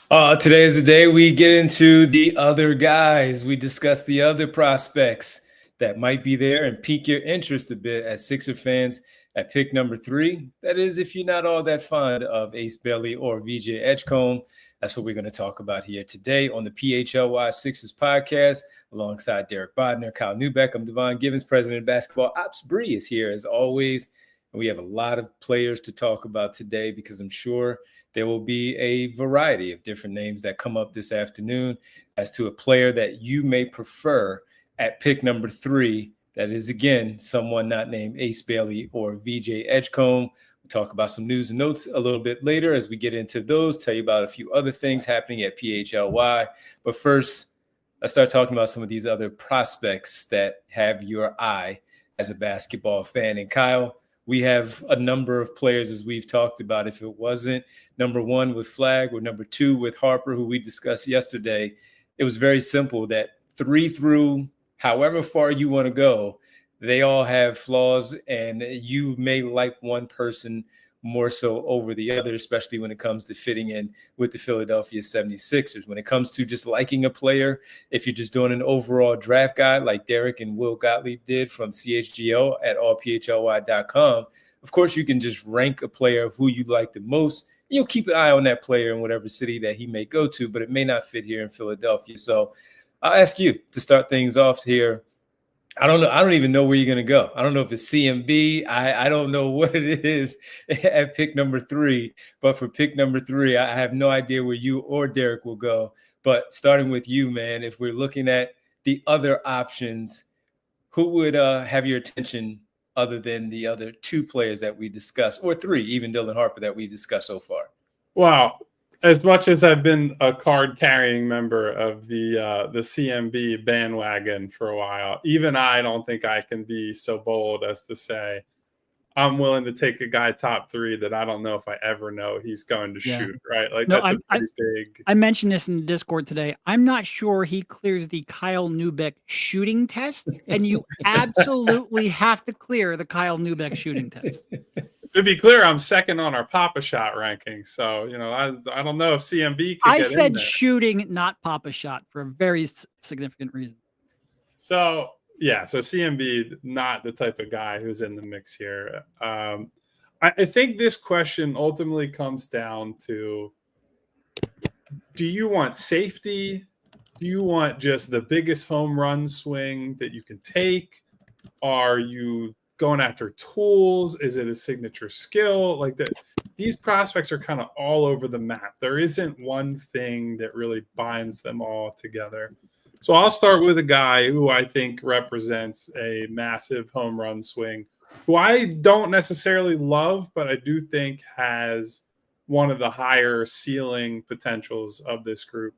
Today is the day we get into the other guys. We discuss the other prospects that might be there and pique your interest a bit as Sixer fans at pick number 3. That is, if you're not all that fond of Ace Bailey or VJ Edgecombe. That's what we're going to talk about here today on the PHLY Sixers podcast, alongside Derik Bodner, Kyle Newbeck. I'm Devon Givens, president of basketball ops. Bree is here as always. And we have a lot of players to talk about today because I'm sure there will be a variety of different names that come up this afternoon as to a player that you may prefer at pick number 3. That is, again, someone not named Ace Bailey or VJ Edgecombe. We'll talk about some news and notes a little bit later as we get into those, tell you about a few other things happening at PHLY. But first, let's start talking about some of these other prospects that have your eye as a basketball fan. And Kyle, we have a number of players, as we've talked about. If it wasn't number 1 with Flagg or number 2 with Harper, who we discussed yesterday, it was very simple that 3 through however far you want to go, they all have flaws, and you may like one person more so over the other, especially when it comes to fitting in with the Philadelphia 76ers. When it comes to just liking a player, if you're just doing an overall draft guide like Derik and Will Gottlieb did from CHGO at allphly.com, of course, you can just rank a player of who you like the most. You'll keep an eye on that player in whatever city that he may go to, but it may not fit here in Philadelphia. So I'll ask you to start things off here. I don't know. I don't even know where you're going to go. I don't know if it's CMB. I don't know what it is at pick number 3. But for pick number 3, I have no idea where you or Derik will go. But starting with you, man, if we're looking at the other options, who would have your attention other than the other 2 players that we discussed, or 3, even Dylan Harper that we've discussed so far? Wow. As much as I've been a card-carrying member of the CMB bandwagon for a while, even I don't think I can be so bold as to say I'm willing to take a guy top 3 that I don't know if I ever know he's going to shoot, right? Like, no, that's a pretty big... I mentioned this in the Discord today. I'm not sure he clears the Kyle Newbeck shooting test, and you absolutely have to clear the Kyle Newbeck shooting test. To be clear, I'm second on our Papa Shot ranking, so I don't know if CMB can I get said in there. Shooting, not Papa Shot, for a very significant reason. So yeah, so CMB, not the type of guy who's in the mix here. I think this question ultimately comes down to: do you want safety? Do you want just the biggest home run swing that you can take? Are you going after tools? Is it a signature skill? Like that, these prospects are kind of all over the map. There isn't one thing that really binds them all together. So I'll start with a guy who I think represents a massive home run swing, who I don't necessarily love, but I do think has one of the higher ceiling potentials of this group.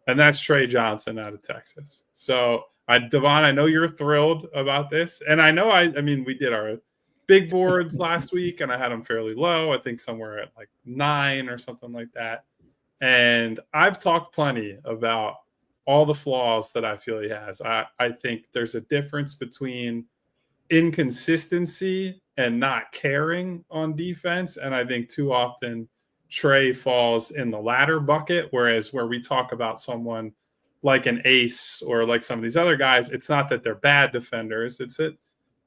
And that's Tre Johnson out of Texas. So Devon, I know you're thrilled about this. And I know, I mean, we did our big boards last week and I had them fairly low. I think somewhere at like 9 or something like that. And I've talked plenty about all the flaws that I feel he has. I think there's a difference between inconsistency and not caring on defense. And I think too often Tre falls in the latter bucket, whereas where we talk about someone like an Ace or like some of these other guys, it's not that they're bad defenders. It's that,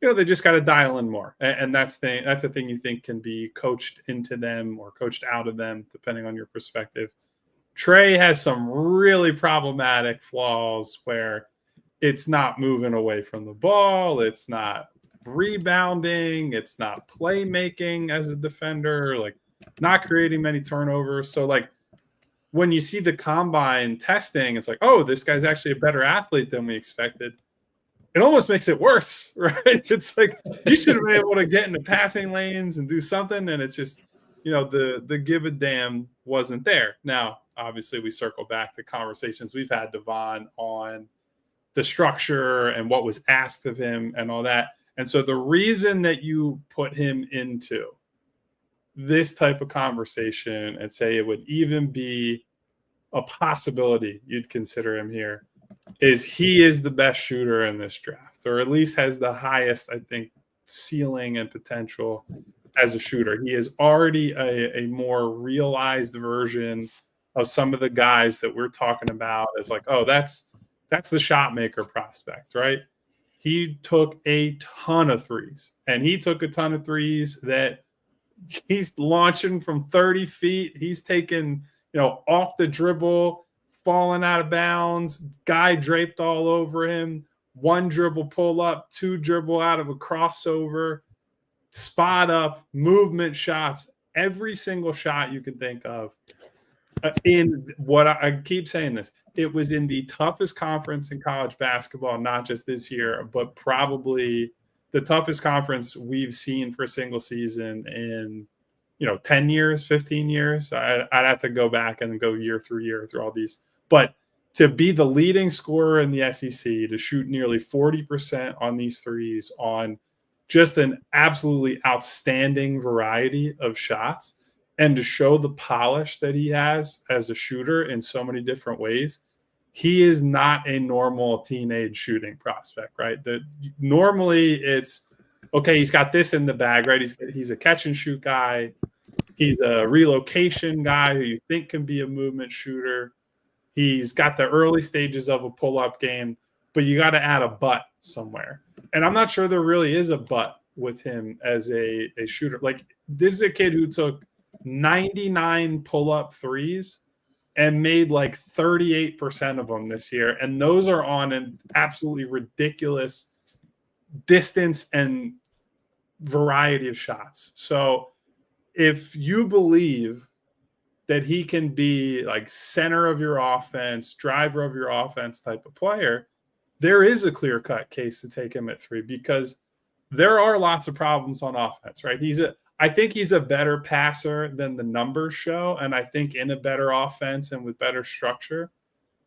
they just got to dial in more. And that's a thing you think can be coached into them or coached out of them, depending on your perspective. Tre has some really problematic flaws where it's not moving away from the ball. It's not rebounding. It's not playmaking as a defender, like not creating many turnovers. So like, when you see the combine testing, it's like, oh, this guy's actually a better athlete than we expected. It almost makes it worse, right? It's like you should have been able to get into passing lanes and do something, and it's just, the give a damn wasn't there. Now, obviously, we circle back to conversations we've had, Devon, on the structure and what was asked of him and all that. And so the reason that you put him into this type of conversation and say it would even be a possibility you'd consider him here is he is the best shooter in this draft, or at least has the highest, I think, ceiling and potential as a shooter. He is already a more realized version of some of the guys that we're talking about as like, oh, that's the shot maker prospect, right? He took a ton of threes, and he took a ton of threes that he's launching from 30 feet. He's taking, off the dribble, falling out of bounds, guy draped all over him, one dribble pull up, two dribble out of a crossover, spot up, movement shots, every single shot you can think of. In what I keep saying this, it was in the toughest conference in college basketball, not just this year, but probably the toughest conference we've seen for a single season in, 10 years, 15 years. I'd have to go back and go year through year through all these. But to be the leading scorer in the SEC, to shoot nearly 40% on these threes on just an absolutely outstanding variety of shots, and to show the polish that he has as a shooter in so many different ways, he is not a normal teenage shooting prospect, right? Normally it's, okay, he's got this in the bag, right? He's a catch and shoot guy. He's a relocation guy who you think can be a movement shooter. He's got the early stages of a pull-up game, but you got to add a but somewhere. And I'm not sure there really is a but with him as a shooter. Like, this is a kid who took 99 pull-up threes and made like 38% of them this year. And those are on an absolutely ridiculous distance and variety of shots. So if you believe that he can be like center of your offense, driver of your offense type of player, there is a clear-cut case to take him at 3, because there are lots of problems on offense, right? I think he's a better passer than the numbers show. And I think in a better offense and with better structure,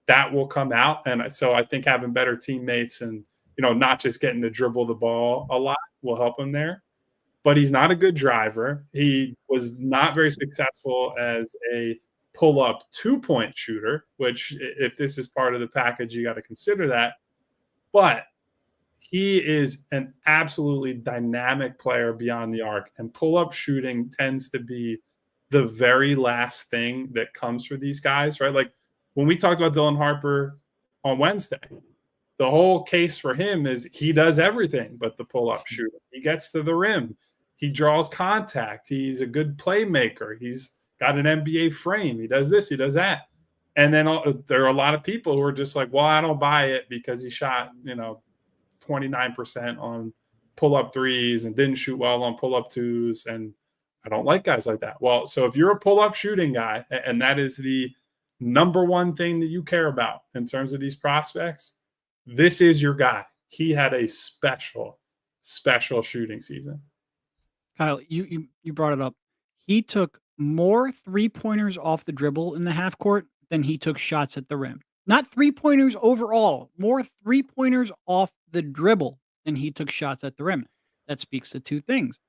that will come out. And so I think having better teammates and, not just getting to dribble the ball a lot will help him there. But he's not a good driver. He was not very successful as a pull-up 2-point shooter, which, if this is part of the package, you got to consider that. But he is an absolutely dynamic player beyond the arc, and pull-up shooting tends to be the very last thing that comes for these guys, right? Like when we talked about Dylan Harper on Wednesday, the whole case for him is he does everything but the pull-up shooting. He gets to the rim. He draws contact. He's a good playmaker. He's got an NBA frame. He does this, he does that. And then there are a lot of people who are just like, well, I don't buy it because he shot, 29% on pull-up threes and didn't shoot well on pull-up twos. And I don't like guys like that. Well, so if you're a pull-up shooting guy, and that is the number one thing that you care about in terms of these prospects, this is your guy. He had a special shooting season. Kyle, you brought it up. He took more 3-pointers off the dribble in the half court than he took shots at the rim. Not 3-pointers overall, more 3-pointers off the dribble than he took shots at the rim. That speaks to two things.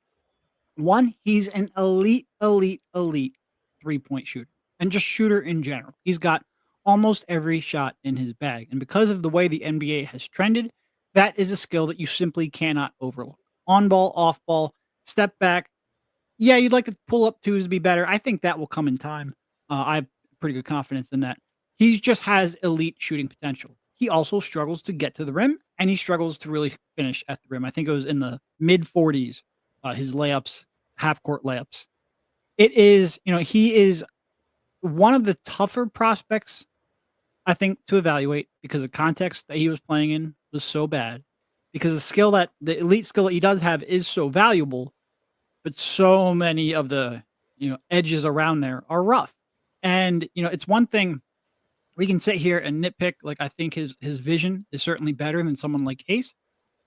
One, he's an elite 3-point shooter, and just shooter in general. He's got almost every shot in his bag. And because of the way the NBA has trended, that is a skill that you simply cannot overlook. On ball, off ball, step back. Yeah, you'd like to pull up twos to be better. I think that will come in time. I have pretty good confidence in that. He just has elite shooting potential. He also struggles to get to the rim, and he struggles to really finish at the rim. I think it was in the mid 40s, his layups, half court layups. It is, he is one of the tougher prospects, I think, to evaluate, because the context that he was playing in was so bad, because the elite skill that he does have is so valuable, but so many of the, edges around there are rough. And, it's one thing we can sit here and nitpick. Like, I think his vision is certainly better than someone like Ace.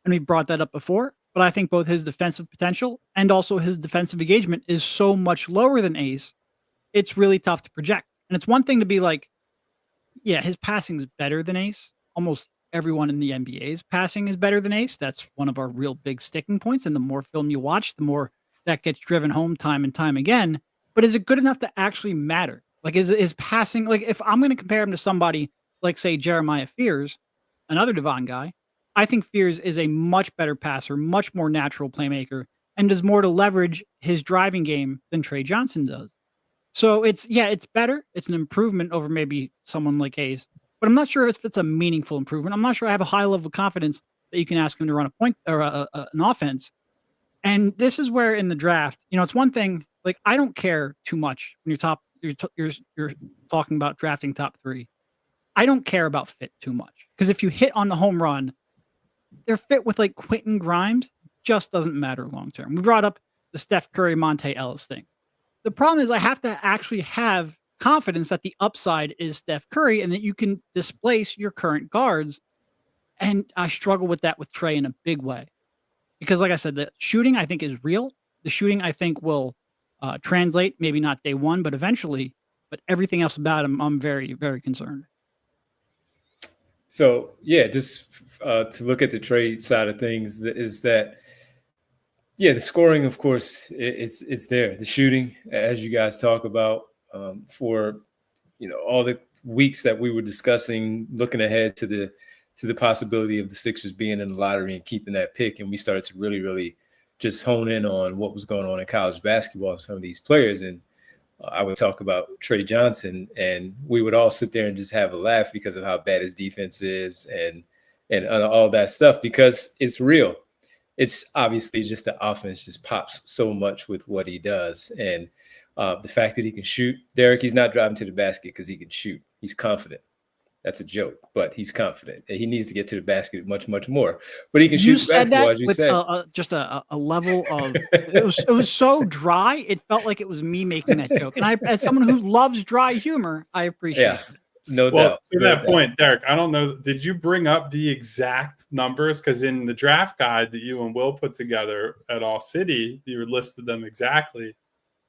And we brought that up before, but I think both his defensive potential and also his defensive engagement is so much lower than Ace. It's really tough to project. And it's one thing to be like, yeah, his passing is better than Ace. Almost everyone in the NBA's passing is better than Ace. That's one of our real big sticking points. And the more film you watch, the more that gets driven home time and time again. But is it good enough to actually matter? Like, is passing, like, if I'm going to compare him to somebody like, say, Jeremiah Fears, another Devon guy, I think Fears is a much better passer, much more natural playmaker, and does more to leverage his driving game than Tre Johnson does. So it's better. It's an improvement over maybe someone like Hayes, but I'm not sure if it's a meaningful improvement. I'm not sure I have a high level of confidence that you can ask him to run a point or an offense. And this is where in the draft, it's one thing. Like I don't care too much when you're talking about drafting top 3. I don't care about fit too much because if you hit on the home run, they're fit with like Quentin Grimes. Just doesn't matter long term. We brought up the Steph Curry, Monte Ellis thing. The problem is I have to actually have confidence that the upside is Steph Curry and that you can displace your current guards. And I struggle with that with Tre in a big way. Because like I said, the shooting I think is real. The shooting I think will translate, maybe not day one, but eventually. But everything else about him, I'm very, very concerned. So, yeah, just to look at the trade side of things is that, yeah, the scoring, of course, it's there. The shooting, as you guys talk about, for all the weeks that we were discussing, looking ahead to the possibility of the Sixers being in the lottery and keeping that pick, and we started to really, really just hone in on what was going on in college basketball with some of these players. And I would talk about Tre Johnson, and we would all sit there and just have a laugh because of how bad his defense is and all that stuff, because it's real. It's obviously just the offense just pops so much with what he does. And the fact that he can shoot, Derik, he's not driving to the basket because he can shoot. He's confident. That's a joke, but he's confident. He needs to get to the basket much, much more. But he can shoot the basketball, as you said. Just a level of it was so dry. It felt like it was me making that joke. And I, as someone who loves dry humor, I appreciate it. No well, doubt. To that point, Derik, I don't know. Did you bring up the exact numbers? Because in the draft guide that you and Will put together at ALLCITY, you listed them exactly.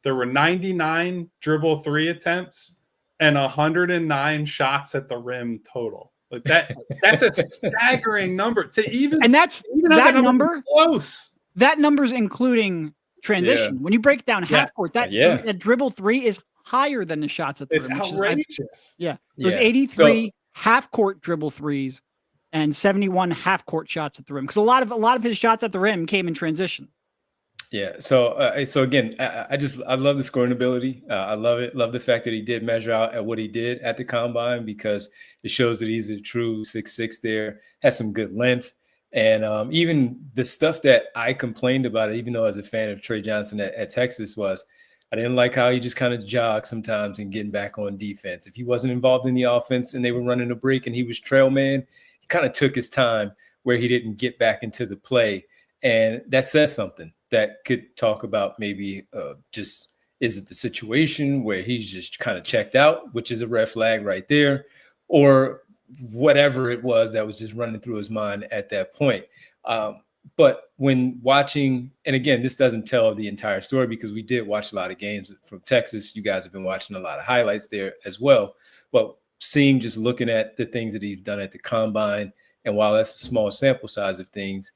There were 99 dribble 3 attempts and 109 shots at the rim total. Like that's a staggering number to even. And that's even that number close. That number's including transition. Yeah. When you break down half court, that dribble 3 is higher than the shots at the rim. It's outrageous. There's 83 half court dribble 3s and 71 half court shots at the rim. Because a lot of his shots at the rim came in transition. Yeah. So again, I love the scoring ability. I love it. Love the fact that he did measure out at what he did at the combine, because it shows that he's a true 6'6" there, has some good length. And even the stuff that I complained about, even though as a fan of Tre Johnson at Texas, was I didn't like how he just kind of jogged sometimes and getting back on defense. If he wasn't involved in the offense and they were running a break and he was trail man, he kind of took his time where he didn't get back into the play. And that says something. That could talk about maybe just, is it the situation where he's just kind of checked out, which is a red flag right there, or whatever it was that was just running through his mind at that point. But when watching, and again, this doesn't tell the entire story because we did watch a lot of games from Texas. You guys have been watching a lot of highlights there as well. But just looking at the things that he's done at the combine, and while that's a small sample size of things,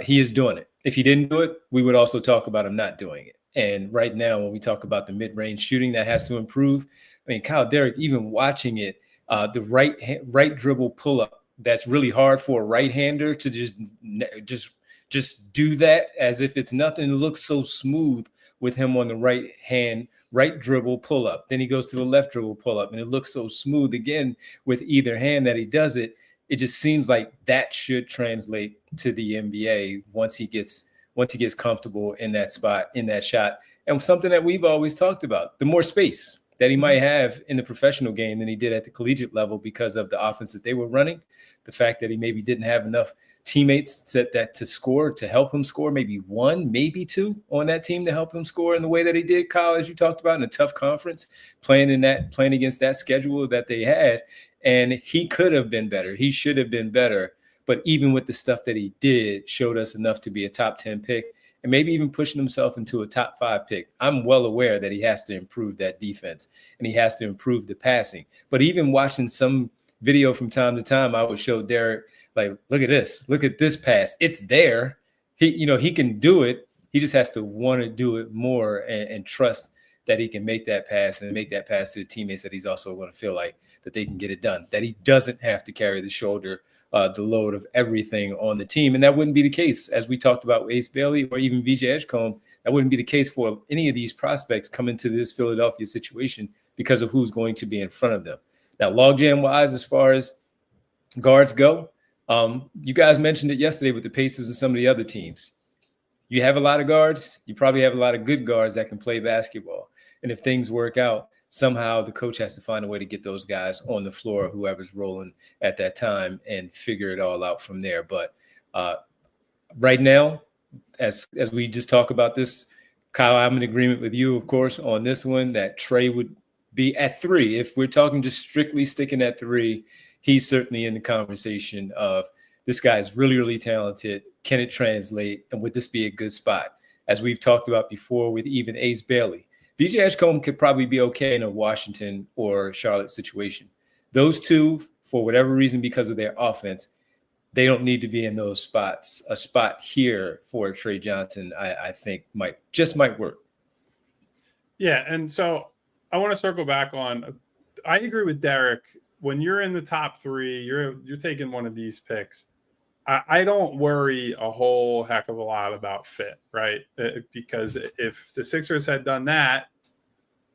he is doing it. If he didn't do it, we would also talk about him not doing it. And right now, when we talk about the mid-range shooting that has to improve, I mean, Kyle, Derik, even watching it, the right dribble pull-up, that's really hard for a right-hander to just do that as if it's nothing. It looks so smooth with him on the right dribble pull-up. Then he goes to the left dribble pull-up, and it looks so smooth again with either hand that he does it. It just seems like that should translate to the NBA once he gets comfortable in that spot, in that shot. And something that we've always talked about, the more space that he might have in the professional game than he did at the collegiate level because of the offense that they were running, the fact that he maybe didn't have enough teammates to score, to help him score, maybe one, maybe two on that team to help him score in the way that he did, Kyle, as you talked about, in a tough conference, playing against that schedule that they had. And he could have been better. He should have been better. But even with the stuff that he did, showed us enough to be a top 10 pick and maybe even pushing himself into a top 5 pick. I'm well aware that he has to improve that defense and he has to improve the passing. But even watching some video from time to time, I would show Derik, like, look at this. Look at this pass. It's there. He can do it. He just has to want to do it more and trust that he can make that pass and make that pass to the teammates that he's also going to feel like that they can get it done, that he doesn't have to carry the load of everything on the team. And that wouldn't be the case, as we talked about with Ace Bailey or even VJ Edgecombe. That wouldn't be the case for any of these prospects coming to this Philadelphia situation because of who's going to be in front of them. Now, logjam wise, as far as guards go, you guys mentioned it yesterday with the Pacers and some of the other teams. You have a lot of guards. You probably have a lot of good guards that can play basketball. And if things work out, somehow the coach has to find a way to get those guys on the floor, whoever's rolling at that time, and figure it all out from there. But right now, as we just talk about this, Kyle, I'm in agreement with you, of course, on this one, that Tre would be at 3. If we're talking just strictly sticking at 3, he's certainly in the conversation of this guy is really, really talented. Can it translate? And would this be a good spot? As we've talked about before with even Ace Bailey, VJ Edgecombe could probably be okay in a Washington or Charlotte situation. Those two, for whatever reason, because of their offense, they don't need to be in those spots. A spot here for Tre Johnson, I think might work. Yeah, and so I want to circle back on. I agree with Derik. When you're in the top 3, you're taking one of these picks. I don't worry a whole heck of a lot about fit, right? Because if the Sixers had done that,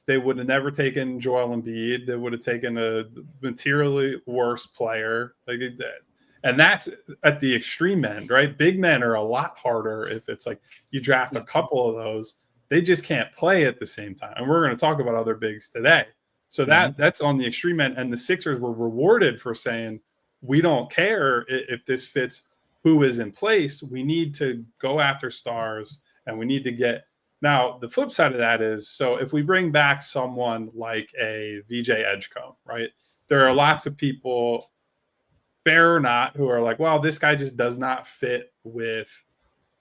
they would have never taken Joel Embiid. They would have taken a materially worse player. And that's at the extreme end, right? Big men are a lot harder if it's like you draft a couple of those. They just can't play at the same time. And we're going to talk about other bigs today. So that's on the extreme end. And the Sixers were rewarded for saying, we don't care if this fits who is in place. We need to go after stars, and we need to get. Now, the flip side of that is, so if we bring back someone like a VJ Edgecombe, right? There are lots of people, fair or not, who are like, well, this guy just does not fit with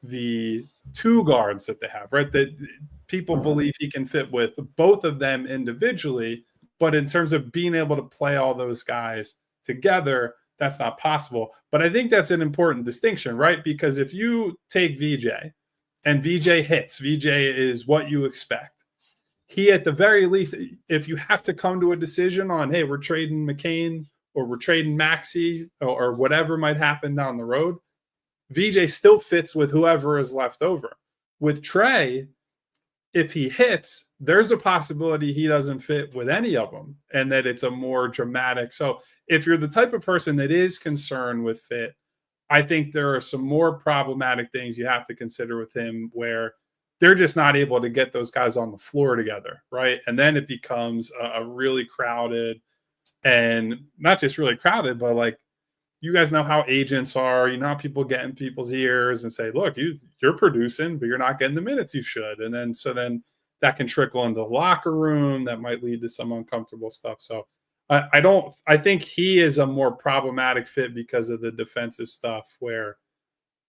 the 2 guards that they have, right? That people believe he can fit with both of them individually, but in terms of being able to play all those guys together, that's not possible. But I think that's an important distinction, right? Because if you take VJ and VJ hits, VJ is what you expect. He, at the very least, if you have to come to a decision on, hey, we're trading McCain or we're trading Maxey or whatever might happen down the road, VJ still fits with whoever is left over. With Tre, if he hits, there's a possibility he doesn't fit with any of them and that it's a more dramatic. So if you're the type of person that is concerned with fit, I think there are some more problematic things you have to consider with him where they're just not able to get those guys on the floor together, right? And then it becomes a really crowded, and not just really crowded, but like, you guys know how agents are. You know how people get in people's ears and say, look, you're producing, but you're not getting the minutes you should. And then that can trickle into the locker room. That might lead to some uncomfortable stuff. So I think he is a more problematic fit because of the defensive stuff, where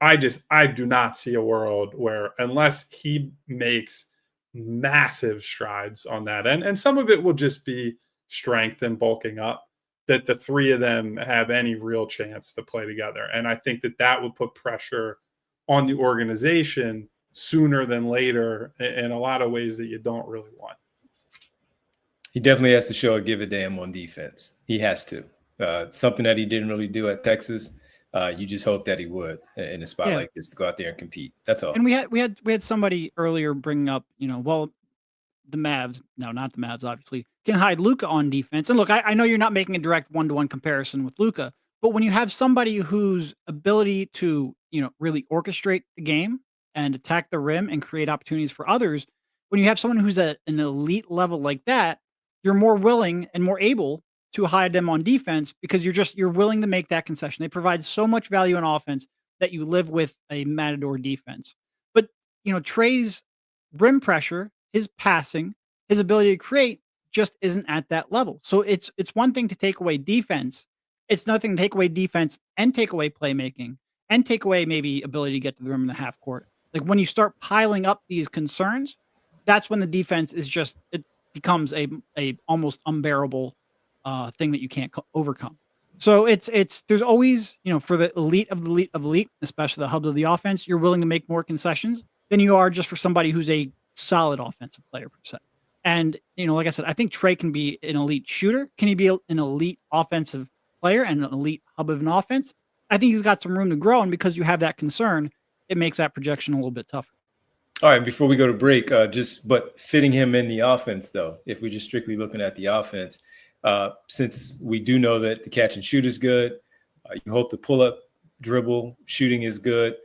I do not see a world where, unless he makes massive strides on that end, and some of it will just be strength and bulking up, that the 3 of them have any real chance to play together. And I think that would put pressure on the organization sooner than later in a lot of ways that you don't really want. He definitely has to show a give a damn on defense. He has to. Something that he didn't really do at Texas. You just hope that he would in a spot like this, to go out there and compete. That's all. And we had somebody earlier bring up, well, the Mavs, no, not the Mavs, obviously, can hide Luka on defense. And look, I know you're not making a direct one-to-one comparison with Luka, but when you have somebody whose ability to, really orchestrate the game and attack the rim and create opportunities for others, when you have someone who's at an elite level like that, you're more willing and more able to hide them on defense because you're willing to make that concession. They provide so much value on offense that you live with a matador defense. But, Tre's rim pressure, his passing, his ability to create just isn't at that level. So it's one thing to take away defense. It's nothing to take away defense and take away playmaking and take away maybe ability to get to the rim in the half court. Like, when you start piling up these concerns, that's when the defense it becomes a almost unbearable thing that you can't overcome. So there's always, for the elite of the elite of elite, especially the hubs of the offense, you're willing to make more concessions than you are just for somebody who's a solid offensive player per se. And, like I said, I think Tre can be an elite shooter. Can he be an elite offensive player and an elite hub of an offense? I think he's got some room to grow. And because you have that concern, it makes that projection a little bit tougher. All right, before we go to break, but fitting him in the offense, though, if we're just strictly looking at the offense, since we do know that the catch and shoot is good, you hope the pull-up dribble shooting is good,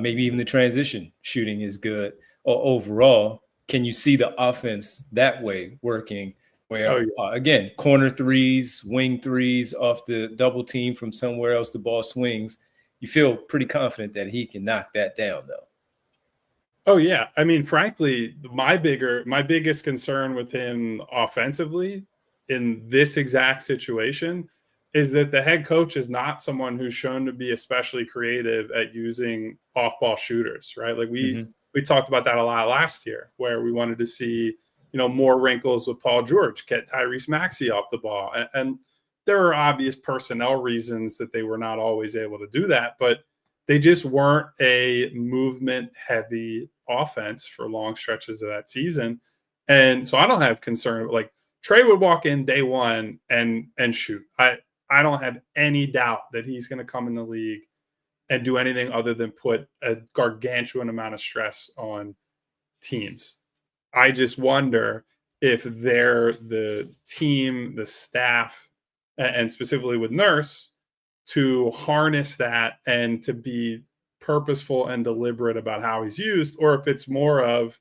maybe even the transition shooting is good. Overall, can you see the offense that way working where, again, corner threes, wing threes off the double team from somewhere else, the ball swings? You feel pretty confident that he can knock that down, though. Oh yeah, I mean, frankly, my biggest concern with him offensively in this exact situation is that the head coach is not someone who's shown to be especially creative at using off-ball shooters, right? Like we talked about that a lot last year, where we wanted to see, more wrinkles with Paul George, get Tyrese Maxey off the ball, and there are obvious personnel reasons that they were not always able to do that, but they just weren't a movement heavy offense for long stretches of that season. And so I don't have concern. Like Tre would walk in day one and shoot. I don't have any doubt that he's going to come in the league and do anything other than put a gargantuan amount of stress on teams. I just wonder if they're the team, the staff, and specifically with Nurse, to harness that and to be purposeful and deliberate about how he's used, or if it's more of,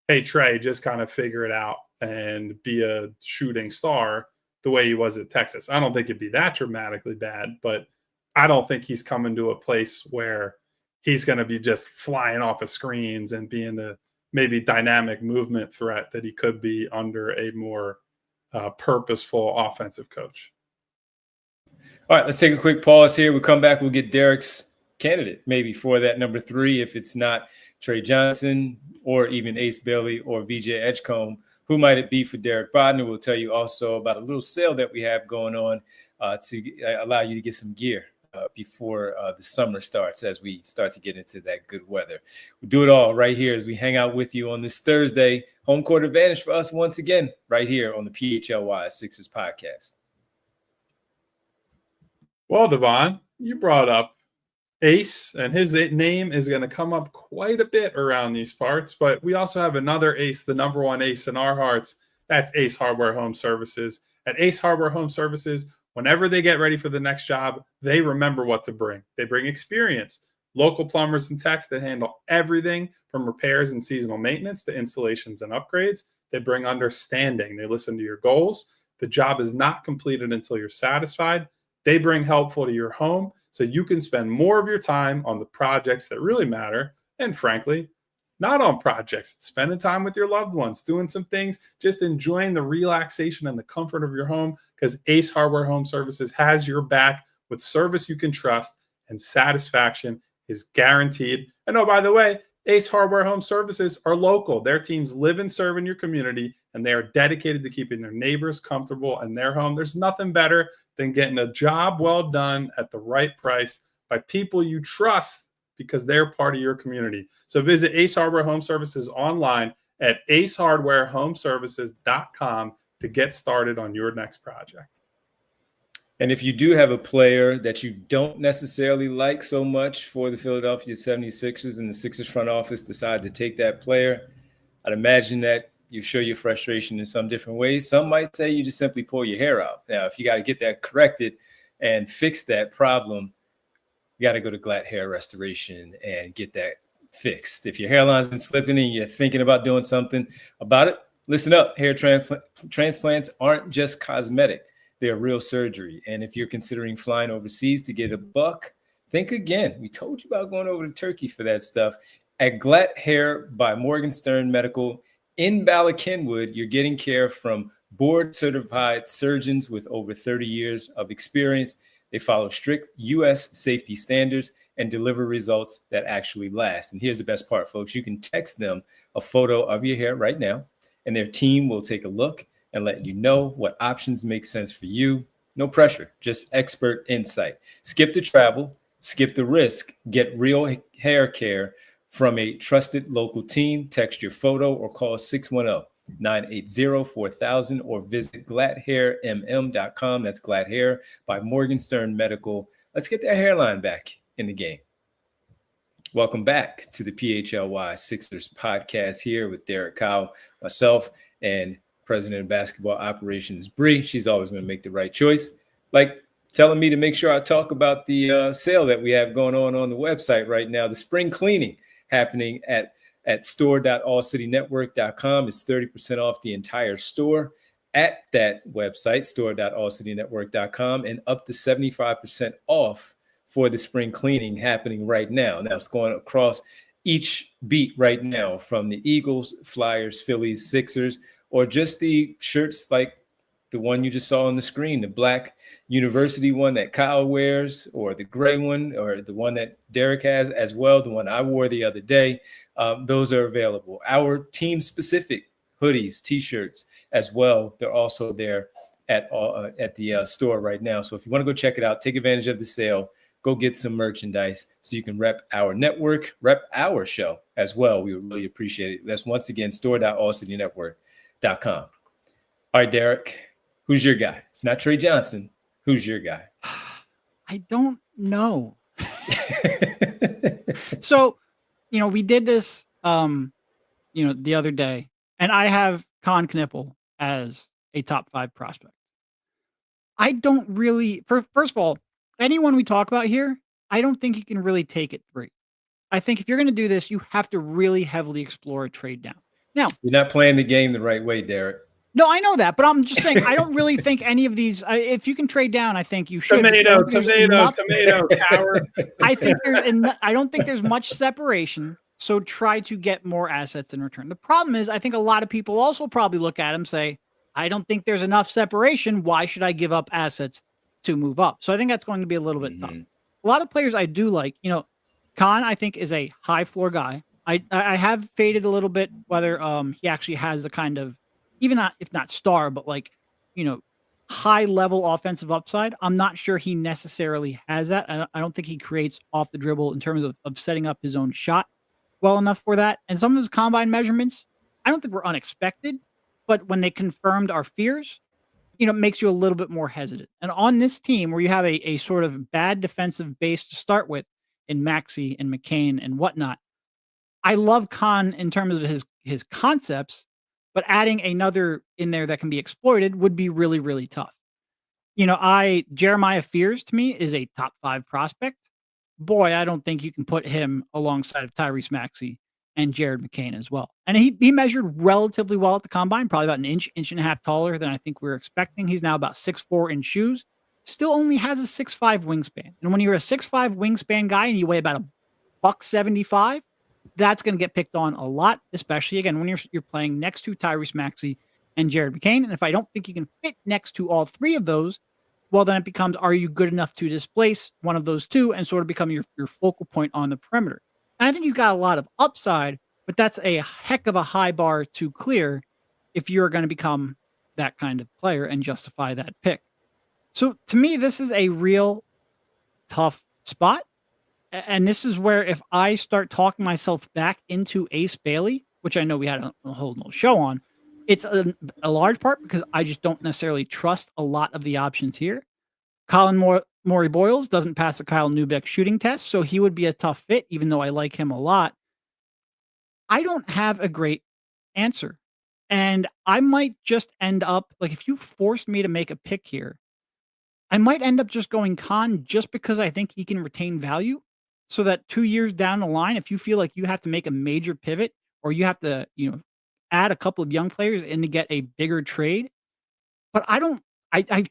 hey, Tre, just kind of figure it out and be a shooting star the way he was at Texas. I don't think it'd be that dramatically bad, but I don't think he's coming to a place where he's going to be just flying off of screens and being the maybe dynamic movement threat that he could be under a more purposeful offensive coach. All right, let's take a quick pause here. We'll come back. We'll get Derik's candidate maybe for that number 3. If it's not Tre Johnson or even Ace Bailey or VJ Edgecombe, who might it be for Derik Bodner? We'll tell you also about a little sale that we have going on to allow you to get some gear before the summer starts, as we start to get into that good weather. We'll do it all right here as we hang out with you on this Thursday. Home court advantage for us once again right here on the PHLY Sixers podcast. Well, Devon, you brought up Ace, and his name is going to come up quite a bit around these parts, but we also have another Ace, the number one Ace in our hearts. That's Ace Hardware Home Services. At Ace Hardware Home Services, whenever they get ready for the next job, they remember what to bring. They bring experience, local plumbers and techs that handle everything from repairs and seasonal maintenance to installations and upgrades. They bring understanding. They listen to your goals. The job is not completed until you're satisfied. They bring helpful to your home so you can spend more of your time on the projects that really matter. And frankly, not on projects, spending time with your loved ones, doing some things, just enjoying the relaxation and the comfort of your home, because Ace Hardware Home Services has your back with service you can trust, and satisfaction is guaranteed. And oh, by the way, Ace Hardware Home Services are local. Their teams live and serve in your community, and they are dedicated to keeping their neighbors comfortable in their home. There's nothing better than getting a job well done at the right price by people you trust, because they're part of your community. So visit Ace Hardware Home Services online at acehardwarehomeservices.com to get started on your next project. And if you do have a player that you don't necessarily like so much for the Philadelphia 76ers, and the Sixers front office decide to take that player, I'd imagine that you show your frustration in some different ways. Some might say you just simply pull your hair out. Now, if you got to get that corrected and fix that problem, you got to go to GLAT Hair Restoration and get that fixed. If your hairline's been slipping and you're thinking about doing something about it, listen up. Hair transplants aren't just cosmetic. They're real surgery. And if you're considering flying overseas to get a buck, think again. We told you about going over to Turkey for that stuff. At GLAT Hair by Morgenstern Medical in Bala Kenwood, you're getting care from board-certified surgeons with over 30 years of experience. They follow strict U.S. safety standards and deliver results that actually last. And here's the best part, folks. You can text them a photo of your hair right now, and their team will take a look and let you know what options make sense for you. No pressure, just expert insight. Skip the travel, skip the risk, get real hair care from a trusted local team. Text your photo or call 610-980-4000 or visit glathairmm.com. That's GLAT Hair by Morgenstern Medical. Let's get that hairline back in the game. Welcome back to the PHLY Sixers podcast here with Derik, Kyle, myself, and President of Basketball Operations, Bree. She's always going to make the right choice. Like telling me to make sure I talk about the sale that we have going on the website right now, the spring cleaning happening at store.allcitynetwork.com. It's 30% off the entire store at that website, store.allcitynetwork.com, and up to 75% off for the spring cleaning happening right now. Now it's going across each beat right now, from the Eagles, Flyers, Phillies, Sixers, or just the shirts like the one you just saw on the screen, the black university one that Kyle wears, or the gray one, or the one that Derik has as well, the one I wore the other day. Those are available. Our team-specific hoodies, T-shirts as well, they're also there at the store right now. So if you want to go check it out, take advantage of the sale. Go get some merchandise so you can rep our network, rep our show as well. We would really appreciate it. That's once again, store.allcitynetwork.com. All right, Derik, who's your guy? It's not Tre Johnson. Who's your guy? I don't know. So, we did this, the other day, and I have Kon Knueppel as a top 5 prospect. I don't really, first of all, anyone we talk about here, I don't think you can really take it 3. I think if you're going to do this, you have to really heavily explore a trade down. Now, you're not playing the game the right way, Derik. No, I know that, but I'm just saying I don't really think any of these. If you can trade down, I think you should. Tomato, coward. I don't think there's much separation. So try to get more assets in return. The problem is, I think a lot of people also probably look at him and say, I don't think there's enough separation. Why should I give up assets to move up? So I think that's going to be a little bit tough. A lot of players I do like, Kon, I think, is a high floor guy. I have faded a little bit whether he actually has the kind of, even not, if not star, but high level offensive upside. I'm not sure he necessarily has that. I don't think he creates off the dribble in terms of setting up his own shot well enough for that. And some of his combine measurements, I don't think were unexpected, but when they confirmed our fears, it makes you a little bit more hesitant. And on this team where you have a sort of bad defensive base to start with in Maxey and McCain and whatnot, I love Kon in terms of his concepts, but adding another in there that can be exploited would be really, really tough. Jeremiah Fears to me is a top 5 prospect. Boy, I don't think you can put him alongside of Tyrese Maxey and Jared McCain as well. And he measured relatively well at the combine, probably about an inch and a half taller than I think we were expecting. He's now about 6'4" in shoes, still only has a 6'5" wingspan. And when you're a 6'5" wingspan guy and you weigh about $175, that's going to get picked on a lot, especially again when you're playing next to Tyrese Maxey and Jared McCain. And if I don't think you can fit next to all 3 of those, well, then it becomes, are you good enough to displace one of those 2 and sort of become your focal point on the perimeter? And I think he's got a lot of upside, but that's a heck of a high bar to clear if you're going to become that kind of player and justify that pick. So to me, this is a real tough spot. And this is where if I start talking myself back into Ace Bailey, which I know we had a whole show on, it's a large part because I just don't necessarily trust a lot of the options here. Colin Maury Boyles doesn't pass the Kyle Neubeck shooting test, so he would be a tough fit, even though I like him a lot. I don't have a great answer. And I might just end up, if you forced me to make a pick here, I might end up just going Kon just because I think he can retain value. So that 2 years down the line, if you feel like you have to make a major pivot or you have to, add a couple of young players in to get a bigger trade. But I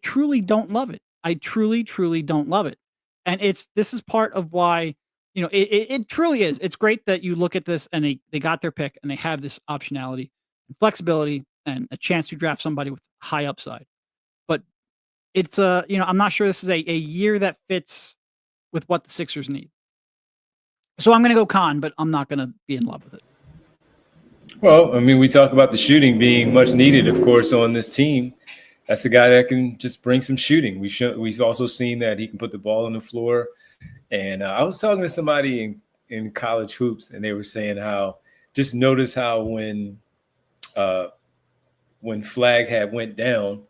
truly don't love it. I truly, truly don't love it. And this is part of why, it truly is. It's great that you look at this and they got their pick and they have this optionality and flexibility and a chance to draft somebody with high upside. But it's I'm not sure this is a year that fits with what the Sixers need. So I'm going to go Kon, but I'm not going to be in love with it. Well, I mean, we talk about the shooting being much needed, of course, on this team. That's a guy that can just bring some shooting. We've also seen that he can put the ball on the floor. And I was talking to somebody in college hoops, and they were saying how just notice how when Flag had went down,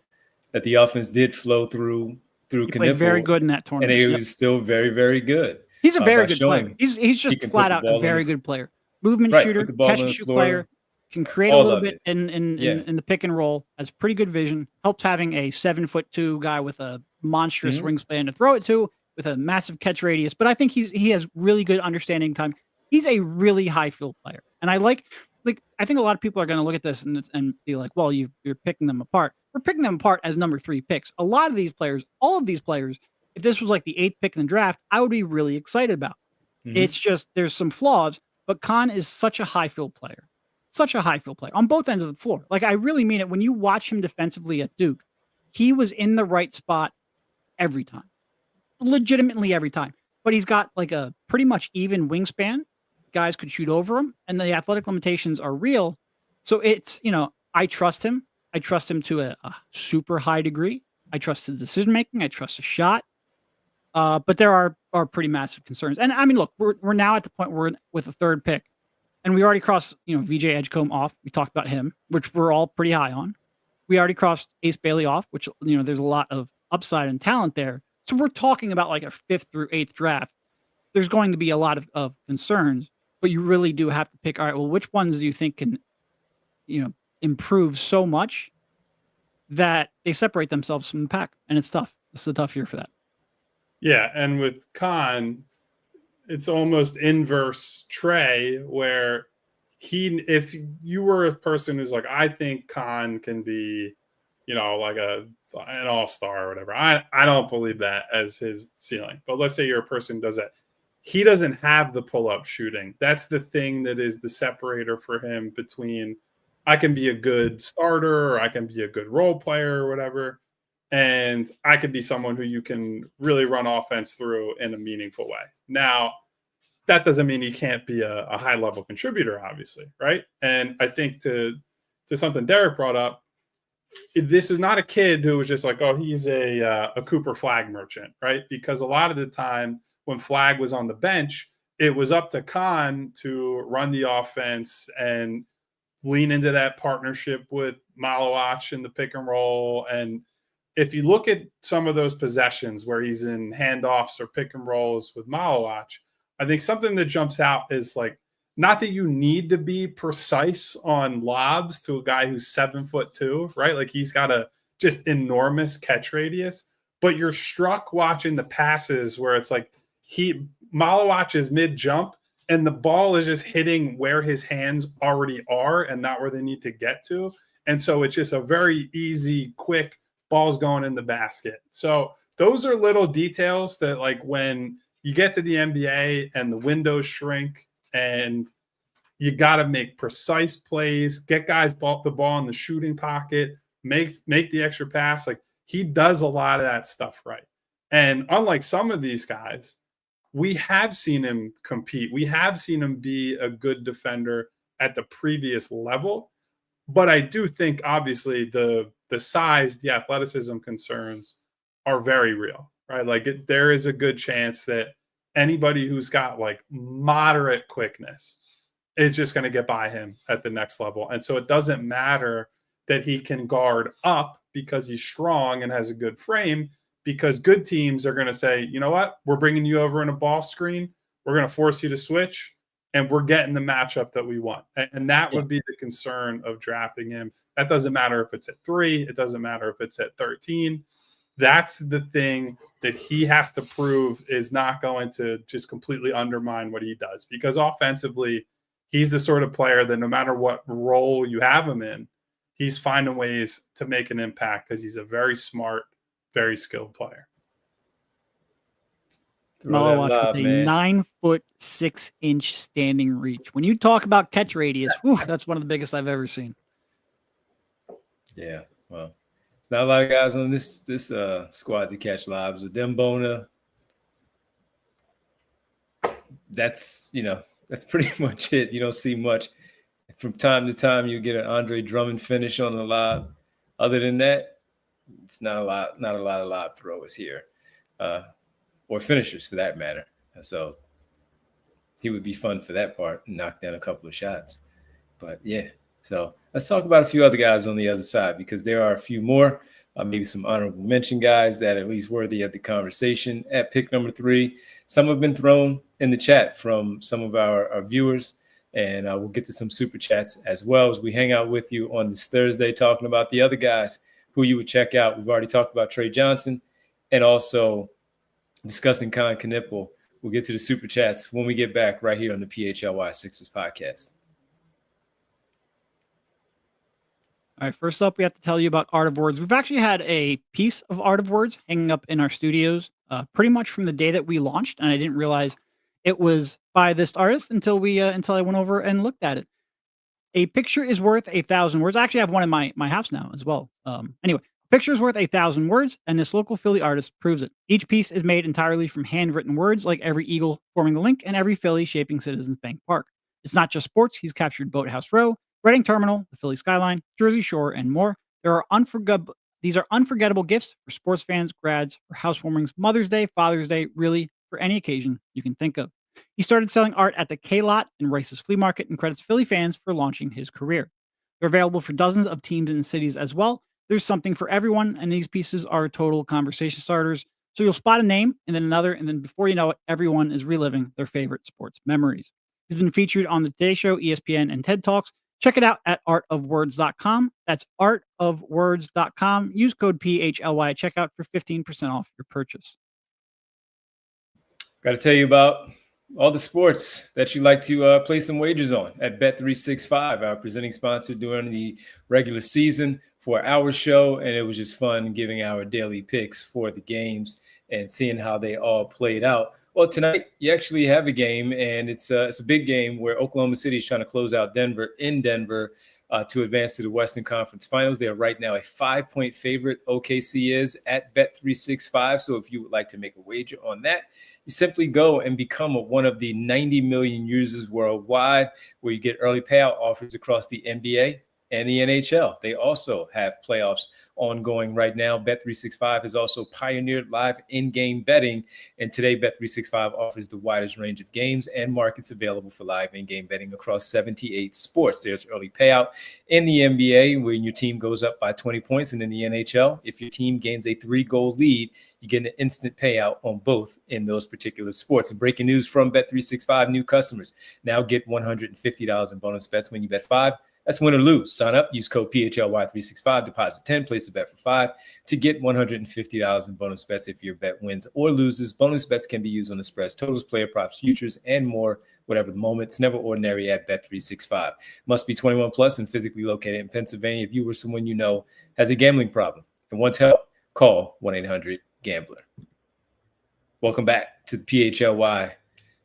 that the offense did flow through Knueppel. Very good in that tournament. And it was still very, very good. He's a very good player. showing He's he just can put flat the out a ball on very the good player. Movement right, shooter, put the ball catch on and the shoot floor, player, can create a all little of bit it. Yeah. in the pick and roll, has pretty good vision, helps having a 7'2" guy with a monstrous wingspan to throw it to, with a massive catch radius. But I think he has really good understanding time. He's a really high field player. And I like I think a lot of people are going to look at this and be like, well, you're picking them apart. We're picking them apart as number 3 picks. A lot of these players, all of these players, if this was like the 8th pick in the draft, I would be really excited about. It's just there's some flaws, but Kon is such a high field player. Such a high field player on both ends of the floor. Like, I really mean it. When you watch him defensively at Duke, he was in the right spot every time. Legitimately every time. But he's got like a pretty much even wingspan. Guys could shoot over him, and the athletic limitations are real. So it's, I trust him. I trust him to a super high degree. I trust his decision making. I trust his shot. But there are pretty massive concerns. And I mean, look, we're now at the point where we're with the 3rd pick, and we already crossed, VJ Edgecombe off. We talked about him, which we're all pretty high on. We already crossed Ace Bailey off, which, there's a lot of upside and talent there. So we're talking about like a 5th through 8th draft. There's going to be a lot of concerns, but you really do have to pick, all right, well, which ones do you think can, improve so much that they separate themselves from the pack? And it's tough. It's a tough year for that. Yeah, and with Kon, it's almost inverse Tre, where if you were a person who's like, I think Kon can be, like an all-star or whatever. I don't believe that as his ceiling. But let's say you're a person who does that. He doesn't have the pull-up shooting. That's the thing that is the separator for him between I can be a good starter or I can be a good role player or whatever. And I could be someone who you can really run offense through in a meaningful way. Now, that doesn't mean he can't be a high-level contributor, obviously, right? And I think to something Derik brought up, this is not a kid who was just like, oh, he's a Cooper Flag merchant, right? Because a lot of the time when Flag was on the bench, it was up to Kon to run the offense and lean into that partnership with Maluach in the pick and roll. And if you look at some of those possessions where he's in handoffs or pick and rolls with Maluach, I think something that jumps out is like, not that you need to be precise on lobs to a guy who's 7'2", right? Like he's got a just enormous catch radius, but you're struck watching the passes where it's like Maluach is mid jump and the ball is just hitting where his hands already are and not where they need to get to. And so it's just a very easy, quick ball's going in the basket. So those are little details that, like, when you get to the NBA and the windows shrink and you got to make precise plays, get guys the ball in the shooting pocket, make the extra pass. Like, he does a lot of that stuff right. And unlike some of these guys, we have seen him compete. We have seen him be a good defender at the previous level. But I do think, obviously, the size, the athleticism concerns are very real, right? Like, there is a good chance that anybody who's got like moderate quickness is just going to get by him at the next level. And so it doesn't matter that he can guard up because he's strong and has a good frame, because good teams are going to say, you know what, we're bringing you over in a ball screen. We're going to force you to switch and we're getting the matchup that we want. And that would be the concern of drafting him. That doesn't matter if it's at 3. It doesn't matter if it's at 13. That's the thing that he has to prove is not going to just completely undermine what he does, because offensively, he's the sort of player that no matter what role you have him in, he's finding ways to make an impact because he's a very smart, very skilled player. Maluach with a 9'6" standing reach. When you talk about catch radius, that's one of the biggest I've ever seen. Yeah, well, it's not a lot of guys on this squad to catch lobs. With Dembona, that's pretty much it. You don't see much. From time to time, you get an Andre Drummond finish on the lob. Other than that, it's not a lot of lob throwers here, or finishers for that matter. So he would be fun for that part and knock down a couple of shots. But yeah, so let's talk about a few other guys on the other side, because there are a few more, maybe some honorable mention guys that are at least worthy of the conversation. At pick number 3, some have been thrown in the chat from some of our viewers. And we'll get to some super chats as well as we hang out with you on this Thursday, talking about the other guys who you would check out. We've already talked about Tre Johnson and also discussing Kon Knueppel. We'll get to the super chats when we get back right here on the PHLY Sixers podcast. All right, first up, we have to tell you about Art of Words. We've actually had a piece of Art of Words hanging up in our studios pretty much from the day that we launched, and I didn't realize it was by this artist until I went over and looked at it. A picture is worth 1,000 words. I actually have one in my house now as well. Anyway, picture is worth 1,000 words, and this local Philly artist proves it. Each piece is made entirely from handwritten words, like every eagle forming the link and every Philly shaping Citizens Bank Park. It's not just sports. He's captured Boathouse Row, Reading Terminal, the Philly skyline, Jersey Shore, and more. These are unforgettable gifts for sports fans, grads, for housewarmings, Mother's Day, Father's Day, really for any occasion you can think of. He started selling art at the K-Lot in Rice's Flea Market and credits Philly fans for launching his career. They're available for dozens of teams and cities as well. There's something for everyone, and these pieces are total conversation starters. So you'll spot a name and then another, and then before you know it, everyone is reliving their favorite sports memories. He's been featured on the Today Show, ESPN, and TED Talks. Check it out at artofwords.com. That's artofwords.com. Use code PHLY at checkout for 15% off your purchase. Got to tell you about all the sports that you like to play some wagers on at Bet365, our presenting sponsor during the regular season for our show. And it was just fun giving our daily picks for the games and seeing how they all played out. Well, tonight you actually have a game, and it's a big game where Oklahoma City is trying to close out Denver in Denver to advance to the Western Conference Finals. They are right now a 5-point favorite. OKC is at Bet365. So if you would like to make a wager on that, you simply go and become one of the 90 million users worldwide, where you get early payout offers across the NBA and the NHL. They also have playoffs ongoing right now. Bet365 has also pioneered live in-game betting, and today Bet365 offers the widest range of games and markets available for live in-game betting across 78 sports. There's early payout in the NBA when your team goes up by 20 points, and in the NHL, if your team gains a 3-goal lead, you get an instant payout on both in those particular sports. And breaking news from Bet365, new customers now get $150 in bonus bets when you bet 5. That's win or lose. Sign up, use code PHLY365, deposit 10, place a bet for 5 to get $150 in bonus bets if your bet wins or loses. Bonus bets can be used on the spreads, totals, player props, futures, and more, whatever the moment. It's never ordinary at Bet365. Must be 21 plus and physically located in Pennsylvania. If you or someone you know has a gambling problem and wants help, call 1-800-GAMBLER. Welcome back to the PHLY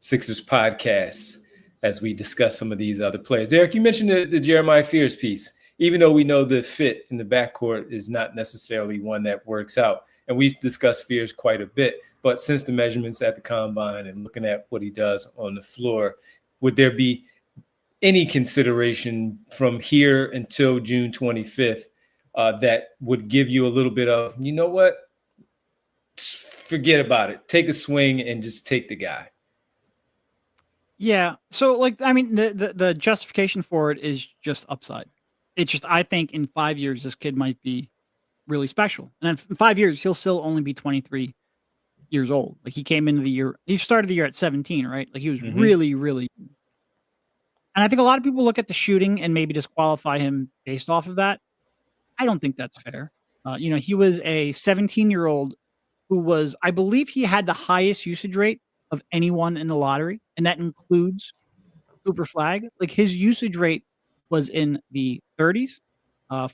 Sixers podcast, as we discuss some of these other players. Derik, you mentioned the Jeremiah Fears piece, even though we know the fit in the backcourt is not necessarily one that works out. And we've discussed Fears quite a bit, but since the measurements at the combine and looking at what he does on the floor, would there be any consideration from here until June 25th that would give you a little bit of, you know what, forget about it, take a swing and just take the guy? Yeah. So, the justification for it is just upside. It's just, I think in 5 years, this kid might be really special. And in 5 years, he'll still only be 23 years old. Like, he started the year at 17, right? Like, he was really, really. And I think a lot of people look at the shooting and maybe disqualify him based off of that. I don't think that's fair. He was a 17-year-old who I believe he had the highest usage rate of anyone in the lottery, and that includes Cooper Flagg. Like, his usage rate was in the 30s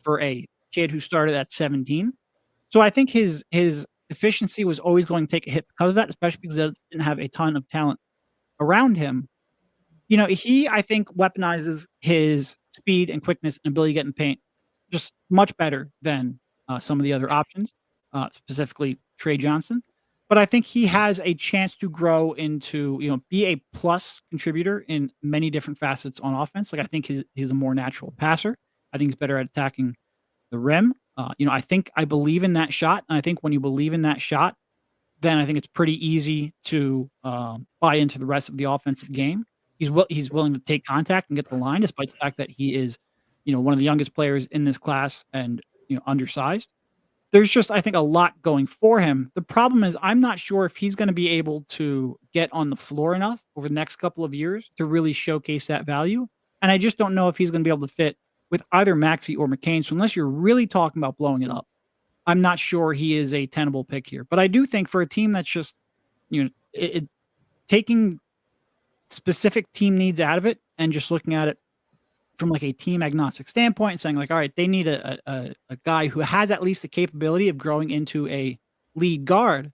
for a kid who started at 17. So I think his efficiency was always going to take a hit because of that, especially because he didn't have a ton of talent around him. He, I think, weaponizes his speed and quickness and ability to get in paint just much better than some of the other options, specifically Tre Johnson. But I think he has a chance to grow into, be a plus contributor in many different facets on offense. Like, I think he's a more natural passer. I think he's better at attacking the rim. I believe in that shot. And I think when you believe in that shot, then I think it's pretty easy to buy into the rest of the offensive game. He's willing to take contact and get the line, despite the fact that he is, one of the youngest players in this class and, undersized. there's just, I think, a lot going for him. The problem is I'm not sure if he's going to be able to get on the floor enough over the next couple of years to really showcase that value. And I just don't know if he's going to be able to fit with either Maxey or McCain. So unless you're really talking about blowing it up, I'm not sure he is a tenable pick here. But I do think for a team that's just, taking specific team needs out of it and just looking at it from like a team agnostic standpoint, saying like, all right, they need a guy who has at least the capability of growing into a lead guard.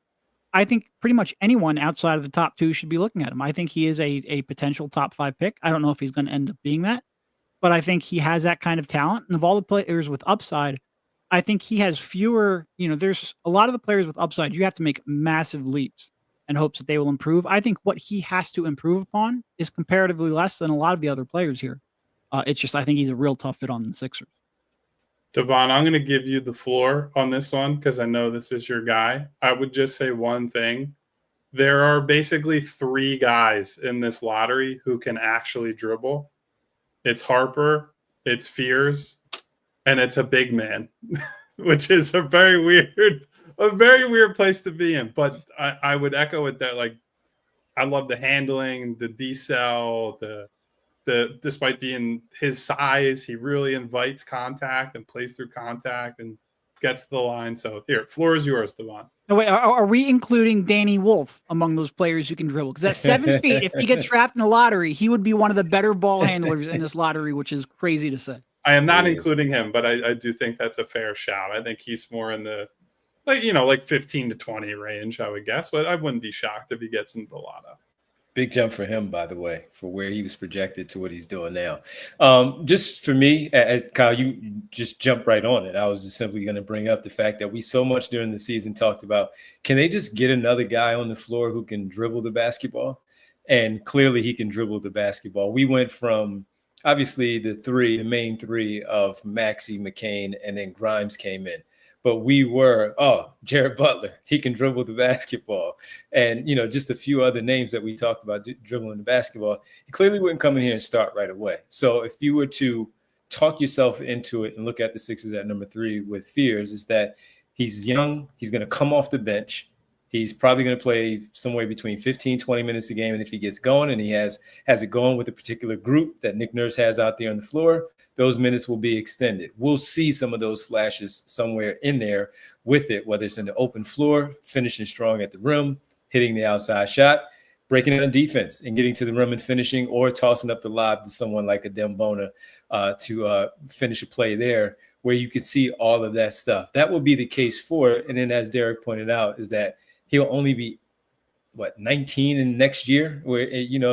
I think pretty much anyone outside of the top 2 should be looking at him. I think he is a potential top 5 pick. I don't know if he's going to end up being that, but I think he has that kind of talent. And of all the players with upside, I think he has fewer, there's a lot of the players with upside, you have to make massive leaps and hopes that they will improve. I think what he has to improve upon is comparatively less than a lot of the other players here. It's just, I think he's a real tough fit on the Sixers. Devon, I'm going to give you the floor on this one because I know this is your guy. I would just say one thing. There are basically 3 guys in this lottery who can actually dribble. It's Harper, it's Fears, and it's a big man, which is a very weird place to be in. But I would echo it that, like, I love the handling, the decel, the despite being his size, he really invites contact and plays through contact and gets to the line. So here, floor is yours, Devon. No, wait, are we including Danny Wolf among those players who can dribble? Because at 7 feet, if he gets drafted in the lottery, he would be one of the better ball handlers in this lottery, which is crazy to say. I am not including him, but I do think that's a fair shout. I think he's more in the like 15 to 20 range, I would guess, but I wouldn't be shocked if he gets into the lotto. Big jump for him, by the way, for where he was projected to what he's doing now. Just for me, Kyle, you just jumped right on it. I was just simply going to bring up the fact that we so much during the season talked about, can they just get another guy on the floor who can dribble the basketball? And clearly he can dribble the basketball. We went from obviously the main 3 of Maxey, McCain, and then Grimes came in. But we were, Jared Butler, he can dribble the basketball. And, just a few other names that we talked about dribbling the basketball. He clearly wouldn't come in here and start right away. So if you were to talk yourself into it and look at the Sixers at number 3 with Fears, is that he's young, he's going to come off the bench. He's probably going to play somewhere between 15, 20 minutes a game. And if he gets going and he has it going with a particular group that Nick Nurse has out there on the floor, those minutes will be extended. We'll see some of those flashes somewhere in there with it, whether it's in the open floor, finishing strong at the rim, hitting the outside shot, breaking in on defense and getting to the rim and finishing, or tossing up the lob to someone like a Dembona to finish a play there, where you could see all of that stuff. That will be the case for it. And then, as Derik pointed out, is that he'll only be 19 in next year, where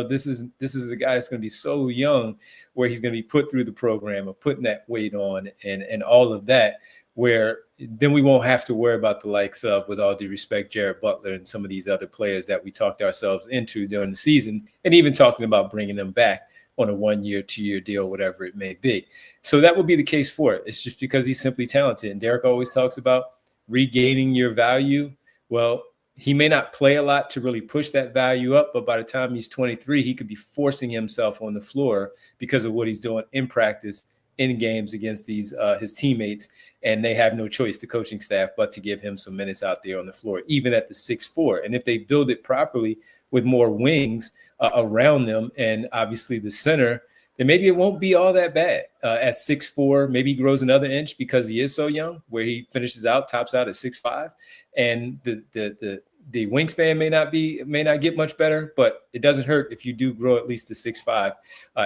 this is a guy that's going to be so young, where he's going to be put through the program of putting that weight on and all of that, where then we won't have to worry about the likes of, with all due respect, Jared Butler and some of these other players that we talked ourselves into during the season, and even talking about bringing them back on a 1-year, 2-year deal, whatever it may be. So that will be the case for it. It's just because he's simply talented. And Derik always talks about regaining your value. Well, he may not play a lot to really push that value up, but by the time he's 23, he could be forcing himself on the floor because of what he's doing in practice, in games against these his teammates, and they have no choice, the coaching staff, but to give him some minutes out there on the floor, even at the 6'4". And if they build it properly with more wings around them, and obviously the center, then maybe it won't be all that bad. At 6'4", maybe he grows another inch because he is so young, where he finishes out, tops out at 6'5", and the wingspan may not get much better, but it doesn't hurt if you do grow at least to 6'5"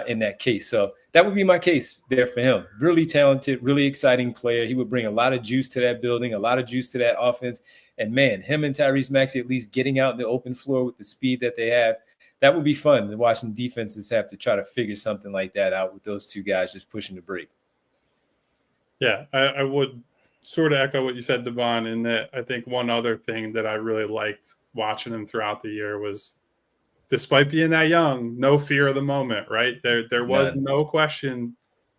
in that case. So that would be my case there for him. Really talented, really exciting player. He would bring a lot of juice to that building, a lot of juice to that offense. And man, him and Tyrese Maxey at least getting out in the open floor with the speed that they have, that would be fun. Watching defenses have to try to figure something like that out with those two guys just pushing the break. Yeah, I would sort of echo what you said, Devon, in that I think one other thing that I really liked watching him throughout the year was, despite being that young, no fear of the moment, right? There was no question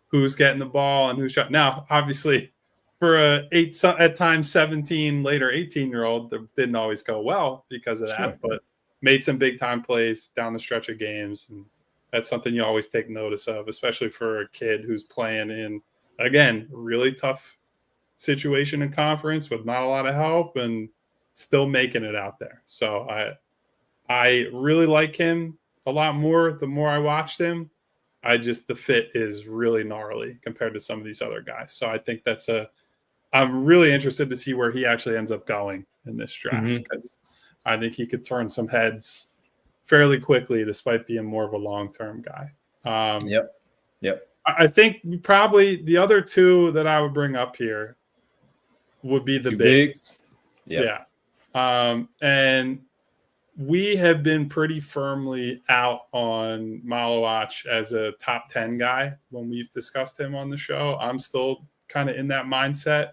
who's getting the ball and who's shot. Now, obviously, for at times 17, later 18-year-old, that didn't always go well because of that, but made some big-time plays down the stretch of games, and that's something you always take notice of, especially for a kid who's playing in, again, really tough situation in conference with not a lot of help and still making it out there. So I really like him a lot more the more I watched him. The fit is really gnarly compared to some of these other guys. So I think I'm really interested to see where he actually ends up going in this draft, because I think he could turn some heads fairly quickly despite being more of a long-term guy. Yep. I think probably the other two that I would bring up here would be the bigs. Yep. Yeah. And we have been pretty firmly out on Maluach as a top 10 guy when we've discussed him on the show. I'm still kind of in that mindset.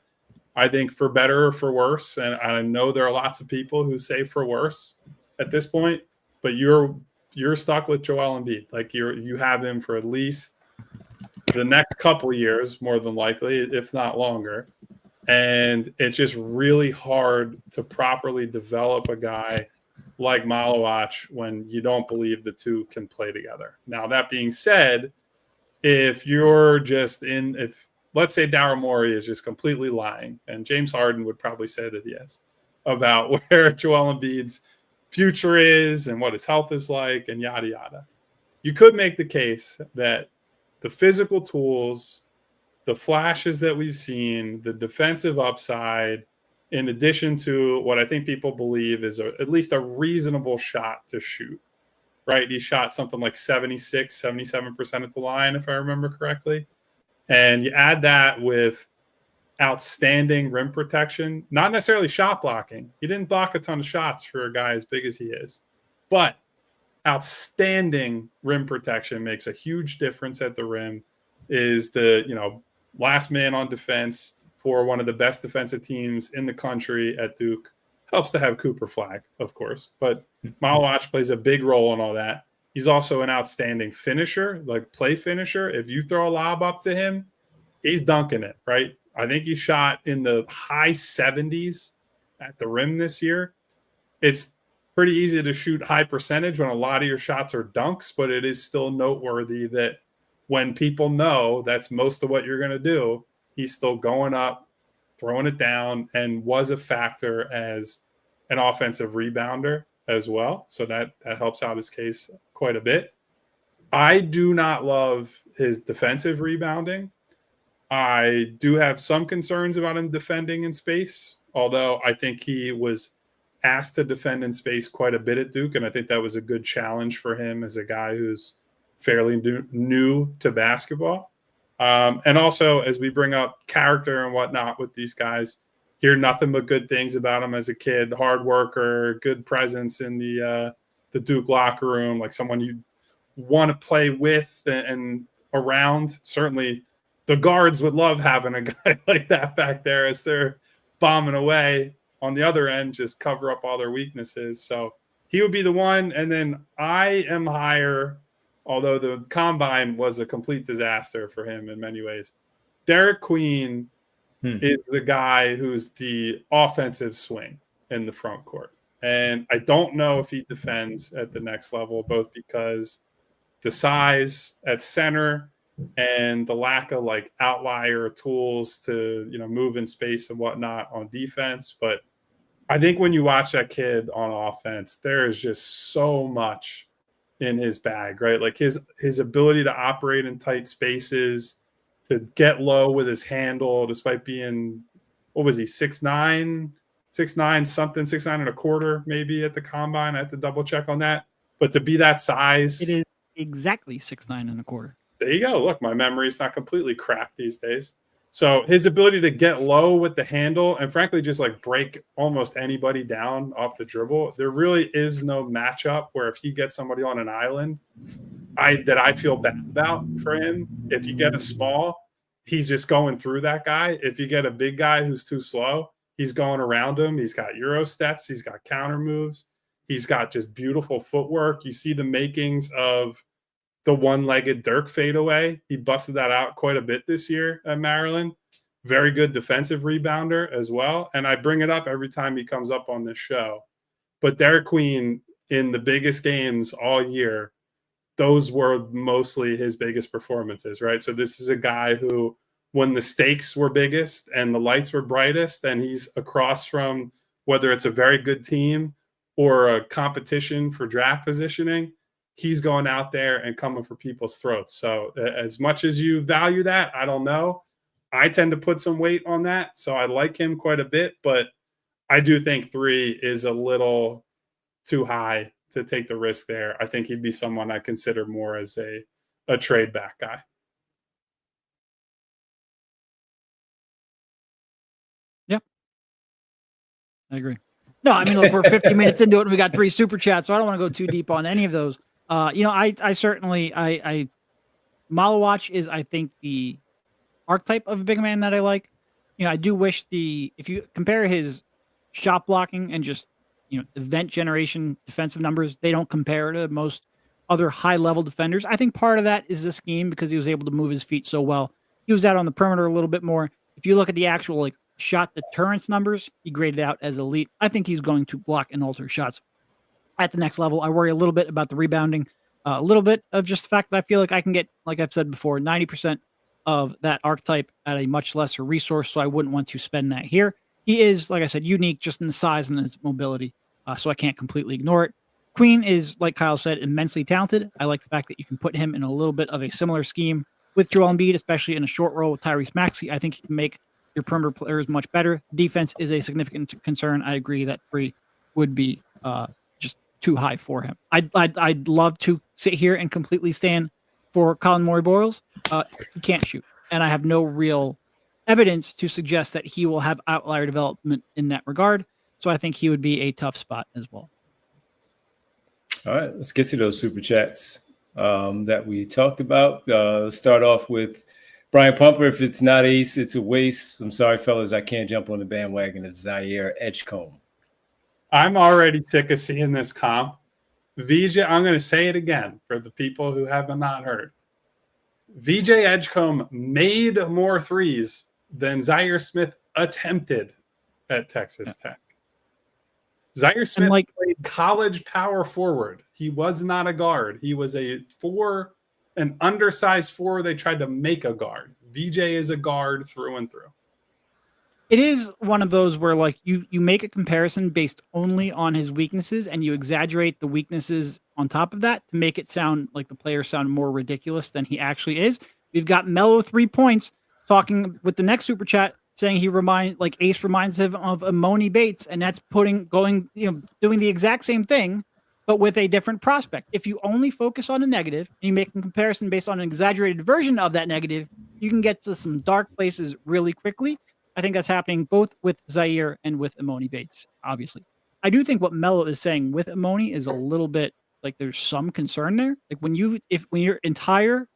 I think for better or for worse, and I know there are lots of people who say for worse at this point, but you're stuck with Joel Embiid. Like you have him for at least the next couple years, more than likely, if not longer. And it's just really hard to properly develop a guy like Maluach when you don't believe the two can play together. Now, that being said, if let's say Daryl Morey is just completely lying, and James Harden would probably say that he is, about where Joel Embiid's future is and what his health is like and yada, yada. You could make the case that the physical tools, the flashes that we've seen, the defensive upside, in addition to what I think people believe is at least a reasonable shot to shoot, right? He shot something like 76, 77% at the line, if I remember correctly. And you add that with outstanding rim protection, not necessarily shot blocking. He didn't block a ton of shots for a guy as big as he is, but outstanding rim protection makes a huge difference at the rim, is the last man on defense for one of the best defensive teams in the country at Duke. Helps to have Cooper Flag, of course, but Maluach plays a big role in all that. He's also an outstanding finisher, like play finisher. If you throw a lob up to him, he's dunking it, right? I think he shot in the high 70s at the rim this year. It's pretty easy to shoot high percentage when a lot of your shots are dunks, but it is still noteworthy that when people know that's most of what you're going to do, he's still going up, throwing it down, and was a factor as an offensive rebounder as well. So that helps out his case quite a bit. I do not love his defensive rebounding. I do have some concerns about him defending in space, although I think he was asked to defend in space quite a bit at Duke, and I think that was a good challenge for him as a guy who's fairly new to basketball. And also, as we bring up character and whatnot with these guys, hear nothing but good things about him as a kid. Hard worker, good presence in the Duke locker room, like someone you want to play with and around. Certainly, the guards would love having a guy like that back there as they're bombing away. On the other end, just cover up all their weaknesses. So he would be the one. And then I am higher, although the combine was a complete disaster for him in many ways. Derik Queen is the guy who's the offensive swing in the front court. And I don't know if he defends at the next level, both because the size at center and the lack of like outlier tools to, move in space and whatnot on defense. But I think when you watch that kid on offense, there is just so much in his bag, right? Like his ability to operate in tight spaces, to get low with his handle, despite being, what was he, 6'9", something, 6'9 and a quarter, maybe at the combine. I have to double check on that. But to be that size, it is exactly 6'9 and a quarter. There you go. Look, my memory's not completely crap these days. So his ability to get low with the handle and frankly just like break almost anybody down off the dribble, there really is no matchup where if he gets somebody on an island, I feel bad about for him. If you get a small, he's just going through that guy. If you get a big guy who's too slow, he's going around him. He's got Euro steps. He's got counter moves. He's got just beautiful footwork. You see the makings of the one-legged Dirk fadeaway. He busted that out quite a bit this year at Maryland. Very good defensive rebounder as well. And I bring it up every time he comes up on this show. But Derik Queen, in the biggest games all year, those were mostly his biggest performances, right? So this is a guy who when the stakes were biggest and the lights were brightest, and he's across from whether it's a very good team or a competition for draft positioning, he's going out there and coming for people's throats. So as much as you value that, I don't know. I tend to put some weight on that. So I like him quite a bit, but I do think 3 is a little too high to take the risk there. I think he'd be someone I consider more as a trade back guy. Yeah, I agree. No, I mean, look, we're 50 minutes into it and we got 3 super chats, so I don't want to go too deep on any of those. You know, I certainly, Maluach is, I think, the archetype of a big man that I like. You know, I do wish if you compare his shot blocking and just, you know, event generation defensive numbers, they don't compare to most other high level defenders. I think part of that is the scheme because he was able to move his feet so well. He was out on the perimeter a little bit more. If you look at the actual like shot deterrence numbers, he graded out as elite. I think he's going to block and alter shots at the next level. I worry a little bit about the rebounding, a little bit of just the fact that I feel like I can get, like I've said before, 90% of that archetype at a much lesser resource, so I wouldn't want to spend that here. He is, like I said, unique just in the size and his mobility, so I can't completely ignore it. Queen is, like Kyle said, immensely talented. I like the fact that you can put him in a little bit of a similar scheme with Joel Embiid, especially in a short role with Tyrese Maxey. I think he can make your perimeter players much better. Defense is a significant concern. I agree that 3 would be just too high for him. I'd love to sit here and completely stand for Colin Morey-Boyles. He can't shoot, and I have no real evidence to suggest that he will have outlier development in that regard. So I think he would be a tough spot as well. All right, let's get to those super chats that we talked about. Let's start off with Brian Pumper. If it's not Ace, it's a waste. I'm sorry, fellas, I can't jump on the bandwagon of Zaire Edgecombe. I'm already sick of seeing this comp. VJ, I'm going to say it again for the people who have not heard. VJ Edgecombe made more threes than Zaire Smith attempted at Texas Tech. Zaire Smith played college power forward. He was not a guard. He was an undersized 4. They tried to make a guard. VJ is a guard through and through. It is one of those where like you make a comparison based only on his weaknesses and you exaggerate the weaknesses on top of that to make it sound like the player sound more ridiculous than he actually is. We've got Mellow 3 points talking with the next super chat saying Ace reminds him of Emoni Bates, and that's doing the exact same thing, but with a different prospect. If you only focus on a negative and you make a comparison based on an exaggerated version of that negative, you can get to some dark places really quickly. I think that's happening both with Zaire and with Emoni Bates, obviously. I do think what Mello is saying with Emoni is a little bit like there's some concern there. Like when your entire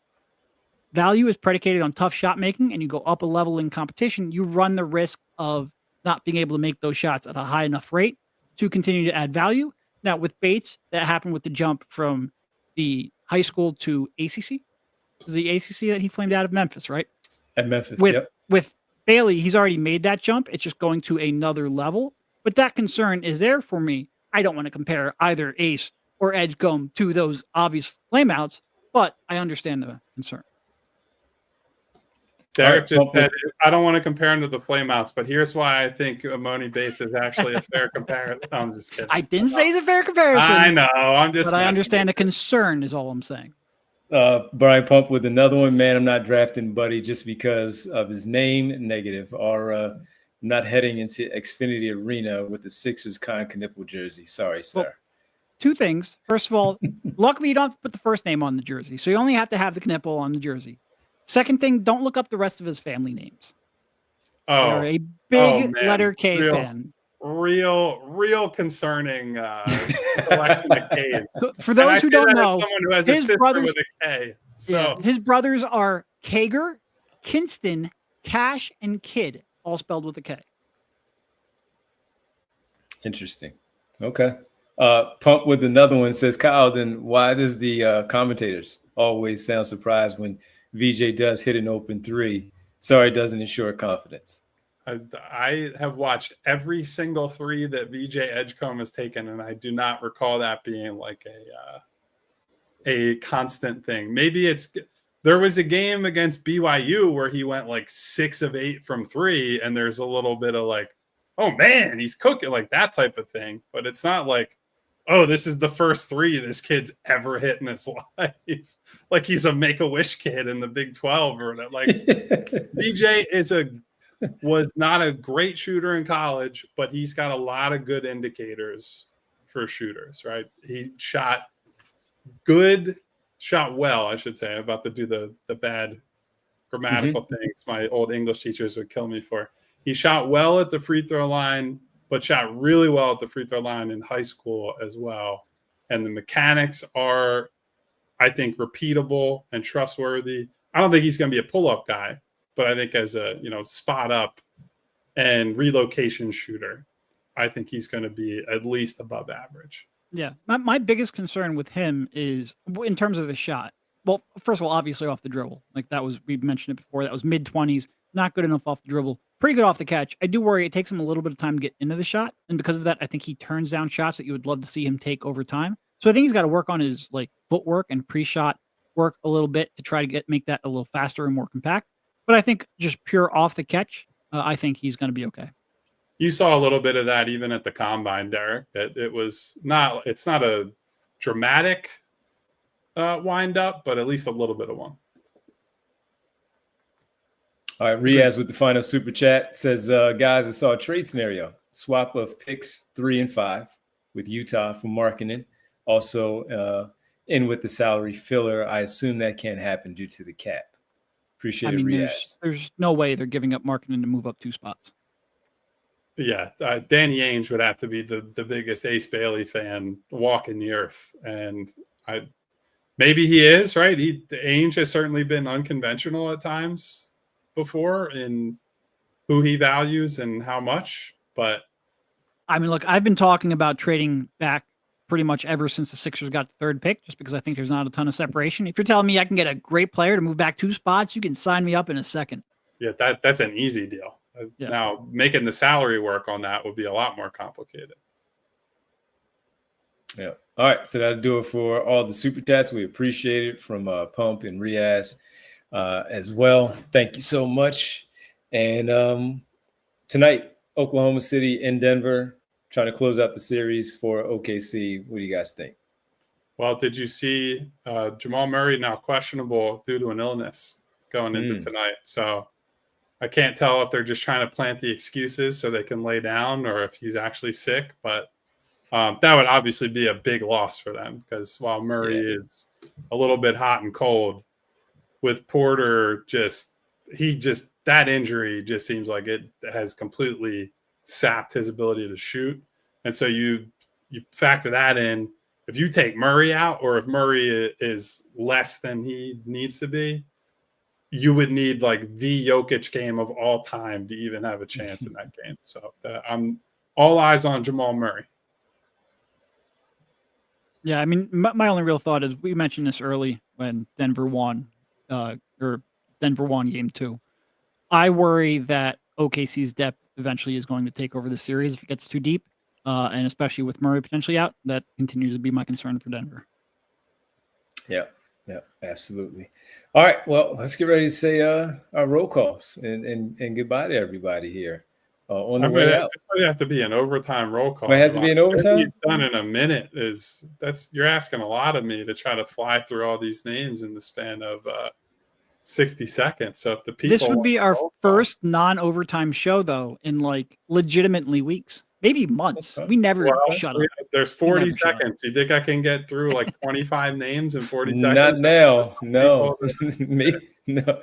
value is predicated on tough shot making and you go up a level in competition, you run the risk of not being able to make those shots at a high enough rate to continue to add value. Now with Bates, that happened with the jump from the high school to ACC. It was the ACC that he flamed out of Memphis, right? At Memphis, with Bailey, he's already made that jump. It's just going to another level. But that concern is there for me. I don't want to compare either Ace or Edgecombe to those obvious flameouts, but I understand the concern. Derik just said, I don't want to compare him to the flameouts, but here's why I think Emoni Bates is actually a fair comparison. I'm just kidding. I didn't say it's a fair comparison. I know. But I understand the concern is all I'm saying. Brian Pump with another one. Man, I'm not drafting Buddy just because of his name. Negative. Or not heading into Xfinity Arena with the Sixers Kon Knueppel jersey. Sorry, sir. Well, 2 things. First of all, luckily you don't have to put the first name on the jersey, so you only have to have the Knueppel on the jersey. Second thing, don't look up the rest of his family names. They're a big letter K fan. Real concerning collection of Ks. For those who don't know, someone who has a sister with a K. So his brothers are Kager, Kinston, Cash, and Kidd, all spelled with a K. Interesting. Okay. Pump with another one says, Kyle, then why does the commentators always sound surprised when VJ does hit an open 3? Sorry, it doesn't ensure confidence. I have watched every single 3 that VJ Edgecombe has taken, and I do not recall that being like a constant thing. Maybe it's There was a game against BYU where he went like 6 of 8 from 3, and there's a little bit of like, oh man, he's cooking, like that type of thing. But it's not like, oh, this is the first 3 this kid's ever hit in his life. Like he's a Make-A-Wish kid in the Big 12 or that. Like VJ was not a great shooter in college, but he's got a lot of good indicators for shooters, right? He shot well, I should say. I'm about to do the bad grammatical things my old English teachers would kill me for. He shot well at the free throw line, but shot really well at the free throw line in high school as well. And the mechanics are, I think, repeatable and trustworthy. I don't think he's going to be a pull-up guy, but I think as a, spot up and relocation shooter, I think he's going to be at least above average. Yeah. My biggest concern with him is in terms of the shot. Well, first of all, obviously off the dribble. Like we've mentioned it before. That was mid-20s, not good enough off the dribble. Pretty good off the catch. I do worry it takes him a little bit of time to get into the shot. And because of that, I think he turns down shots that you would love to see him take over time. So I think he's got to work on his footwork and pre-shot work a little bit to try to make that a little faster and more compact. But I think just pure off the catch, I think he's going to be okay. You saw a little bit of that even at the combine, Derik, that it's not a dramatic wind up, but at least a little bit of one. All right, Riaz with the final super chat says, guys, I saw a trade scenario. Swap of picks 3 and 5 with Utah for Markkanen. Also in with the salary filler. I assume that can't happen due to the cap. Appreciate it, Riaz. There's no way they're giving up Markkanen to move up 2 spots. Yeah, Danny Ainge would have to be the biggest Ace Bailey fan walking the earth. And maybe he is, right? Ainge has certainly been unconventional at times before in who he values and how much. But I mean, look, I've been talking about trading back pretty much ever since the Sixers got the 3rd pick, just because I think there's not a ton of separation. If you're telling me I can get a great player to move back 2 spots, you can sign me up in a second. Yeah, that's an easy deal. Yeah. Now, making the salary work on that would be a lot more complicated. Yeah. All right. So that'll do it for all the super chats. We appreciate it from Pump and Riaz as well. Thank you so much. And tonight, Oklahoma City in Denver, trying to close out the series for OKC. What do you guys think? Well, did you see Jamal Murray now questionable due to an illness going into tonight? So I can't tell if they're just trying to plant the excuses so they can lay down or if he's actually sick. But that would obviously be a big loss for them because while Murray is a little bit hot and cold, with Porter that injury just seems like it has completely sapped his ability to shoot. And so you factor that in. If you take Murray out or if Murray is less than he needs to be, you would need like the Jokic game of all time to even have a chance in that game. So I'm all eyes on Jamal Murray. Yeah, I mean, my only real thought is we mentioned this early when Denver won game 2. I worry that OKC's depth eventually is going to take over the series if it gets too deep, and especially with Murray potentially out, that continues to be my concern for Denver. Yeah, absolutely. All right, well, let's get ready to say our roll calls and goodbye to everybody here on the way out. This might have to be an overtime roll call. Might have to be an overtime? He's done in a minute. You're asking a lot of me to try to fly through all these names in the span of 60 seconds. So if the people, this would be our first non-overtime show, though, in legitimately weeks, maybe months. We never shut up. There's 40 seconds. You think I can get through 25 names in 40 seconds? Not now. No.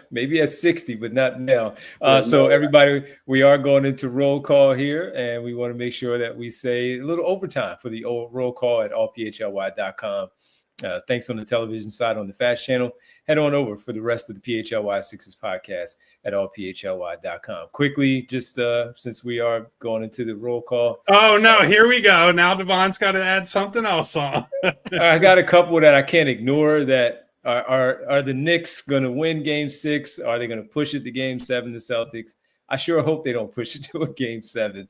Maybe at 60, but not now. So everybody, we are going into roll call here, and we want to make sure that we say a little overtime for the roll call at allphly.com. Thanks on the television side on the Fast Channel. Head on over for the rest of the PHLY Sixers podcast at allphly.com. Quickly, just since we are going into the roll call. Oh, no, here we go. Now Devon's got to add something else on. I got a couple that I can't ignore that are the Knicks going to win Game 6? Are they going to push it to Game 7, the Celtics? I sure hope they don't push it to a Game 7.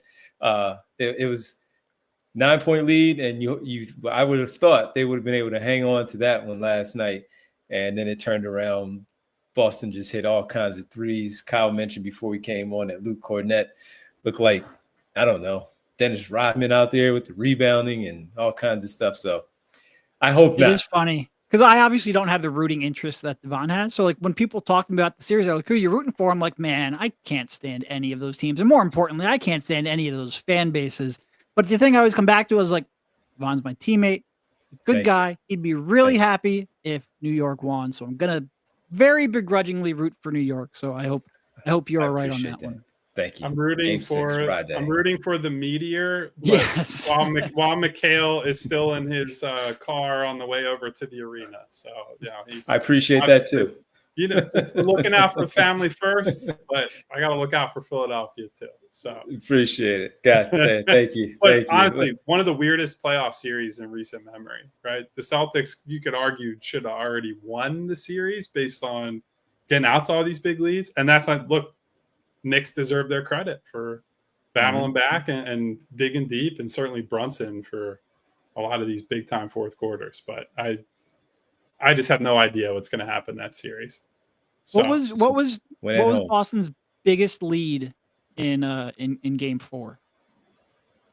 It was 9-point lead, and I would have thought they would have been able to hang on to that one last night, and then it turned around Boston just hit all kinds of threes. Kyle mentioned before we came on that Luke Cornett looked like, I don't know, Dennis Rodman out there with the rebounding and all kinds of stuff. So I hope not. It is funny because I obviously don't have the rooting interest that Devon has. So like when people talk about the series, they're like, who are you rooting for? I'm like, man, I can't stand any of those teams. And more importantly, I can't stand any of those fan bases. But the thing I always come back to is like, Devon's my teammate, good guy. He'd be really happy if New York won. So I'm going to very begrudgingly root for New York. So I hope you're all right on that one. Thank you. I'm rooting for the Meteor. Yes. while Mikhail is still in his car on the way over to the arena. So yeah, I appreciate that too. You know, looking out for the family first, but I got to look out for Philadelphia too. So appreciate it. God, thank you. But thank honestly, you. one of the weirdest playoff series in recent memory, right? The Celtics, you could argue, should have already won the series based on getting out to all these big leads. And that's like, look, Knicks deserve their credit for battling back and digging deep, and certainly Brunson for a lot of these big time fourth quarters. But I just have no idea what's going to happen that series. So, What was Boston's biggest lead in Game 4?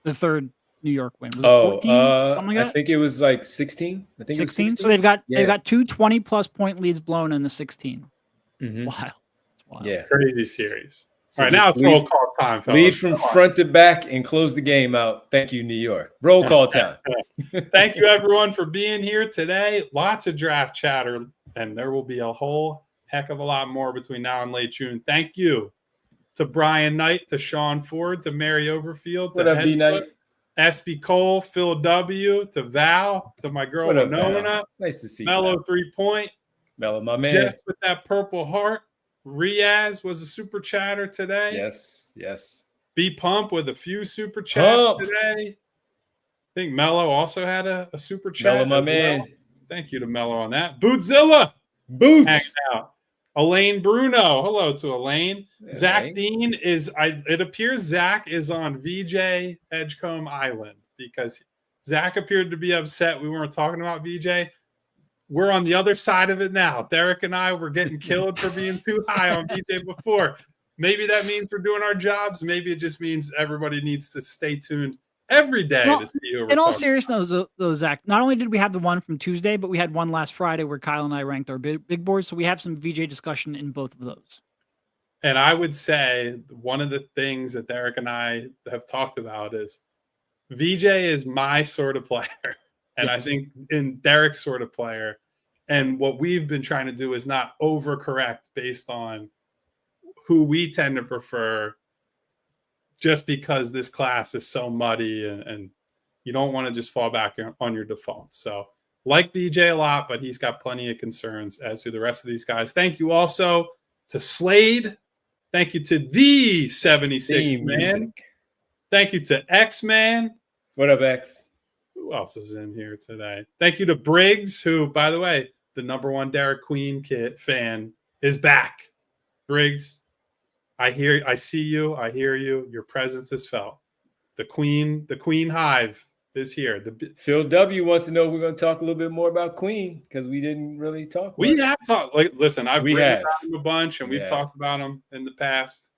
The third New York win. Was it 14? Something like that? I think it was like 16. I think 16. It was 16. So they've got two 20+ point leads blown in the 16. Mm-hmm. Wow. It's wild. Yeah, crazy series. So all right, now it's roll call time, fellas. Lead from front to back and close the game out. Thank you, New York. Roll call time. Thank you, everyone, for being here today. Lots of draft chatter, and there will be a whole heck of a lot more between now and late June. Thank you to Brian Knight, to Sean Ford, to Mary Overfield, to B-Knight, SB Cole, Phil W, to Val, to my girl Winona. Nice to see you. Mellow 3-point. Mellow, my man. Jess with that purple heart. Riaz was a super chatter today. Yes. B Pump with a few super chats today. I think Mello also had a super chat. Mello, my man. Well. Thank you to Mello on that. Bootzilla. Boots. Hanging out. Elaine Bruno. Hello to Elaine. Yeah, Zach Dean is, it appears Zach is on VJ Edgecombe Island because Zach appeared to be upset we weren't talking about VJ. We're on the other side of it now. Derek and I were getting killed for being too high on VJ before. Maybe that means we're doing our jobs. Maybe it just means everybody needs to stay tuned every day to see who we're in all seriousness, though, Zach, not only did we have the one from Tuesday, but we had one last Friday where Kyle and I ranked our big boards. So we have some VJ discussion in both of those. And I would say one of the things that Derek and I have talked about is VJ is my sort of player. And I think in Derek's sort of player, and what we've been trying to do is not overcorrect based on who we tend to prefer, just because this class is so muddy and you don't want to just fall back on your default. So like VJ a lot, but he's got plenty of concerns, as do the rest of these guys. Thank you also to Slade. Thank you to the 76th Man. Thank you to X-Man. What up, X? Who else is in here today? Thank you to Briggs, who, by the way, the #1 Derek Queen fan is back. Briggs, I see you. I hear you. Your presence is felt. The Queen Hive is here. Phil W wants to know if we're going to talk a little bit more about Queen because we didn't really talk. We have talked. Listen, I've written about him a bunch, and we've talked about him in the past.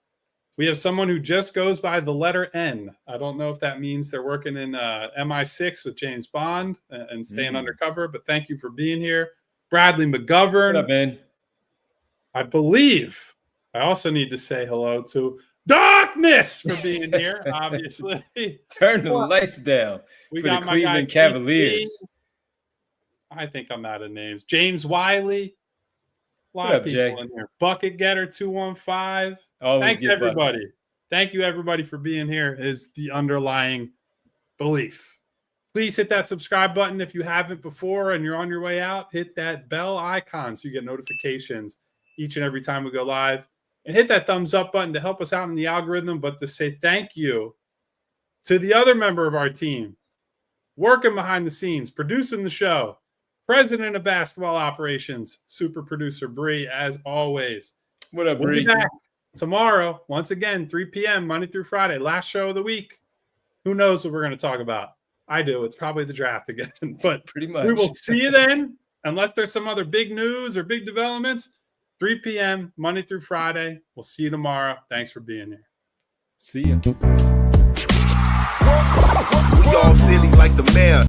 We have someone who just goes by the letter N. I don't know if that means they're working in MI6 with James Bond and staying undercover, but thank you for being here. Bradley McGovern. What up, man? I believe I also need to say hello to Darkness for being here, obviously. Turn the lights down for the Cleveland Cavaliers. I think I'm out of names. James Wiley. A lot of people in here. Bucket Getter 215. Thanks, everybody. Buckets. Thank you, everybody, for being here is the underlying belief. Please hit that subscribe button if you haven't before and you're on your way out. Hit that bell icon so you get notifications each and every time we go live. And hit that thumbs up button to help us out in the algorithm, but to say thank you to the other member of our team, working behind the scenes, producing the show, president of basketball operations, super producer Bree, as always. What up, Bree? We'll be back tomorrow, once again, 3 p.m., Monday through Friday, last show of the week. Who knows what we're going to talk about? I do. It's probably the draft again, but pretty much. We will see you then, unless there's some other big news or big developments. 3 p.m. Monday through Friday. We'll see you tomorrow. Thanks for being here. See ya. We all silly like the mayor.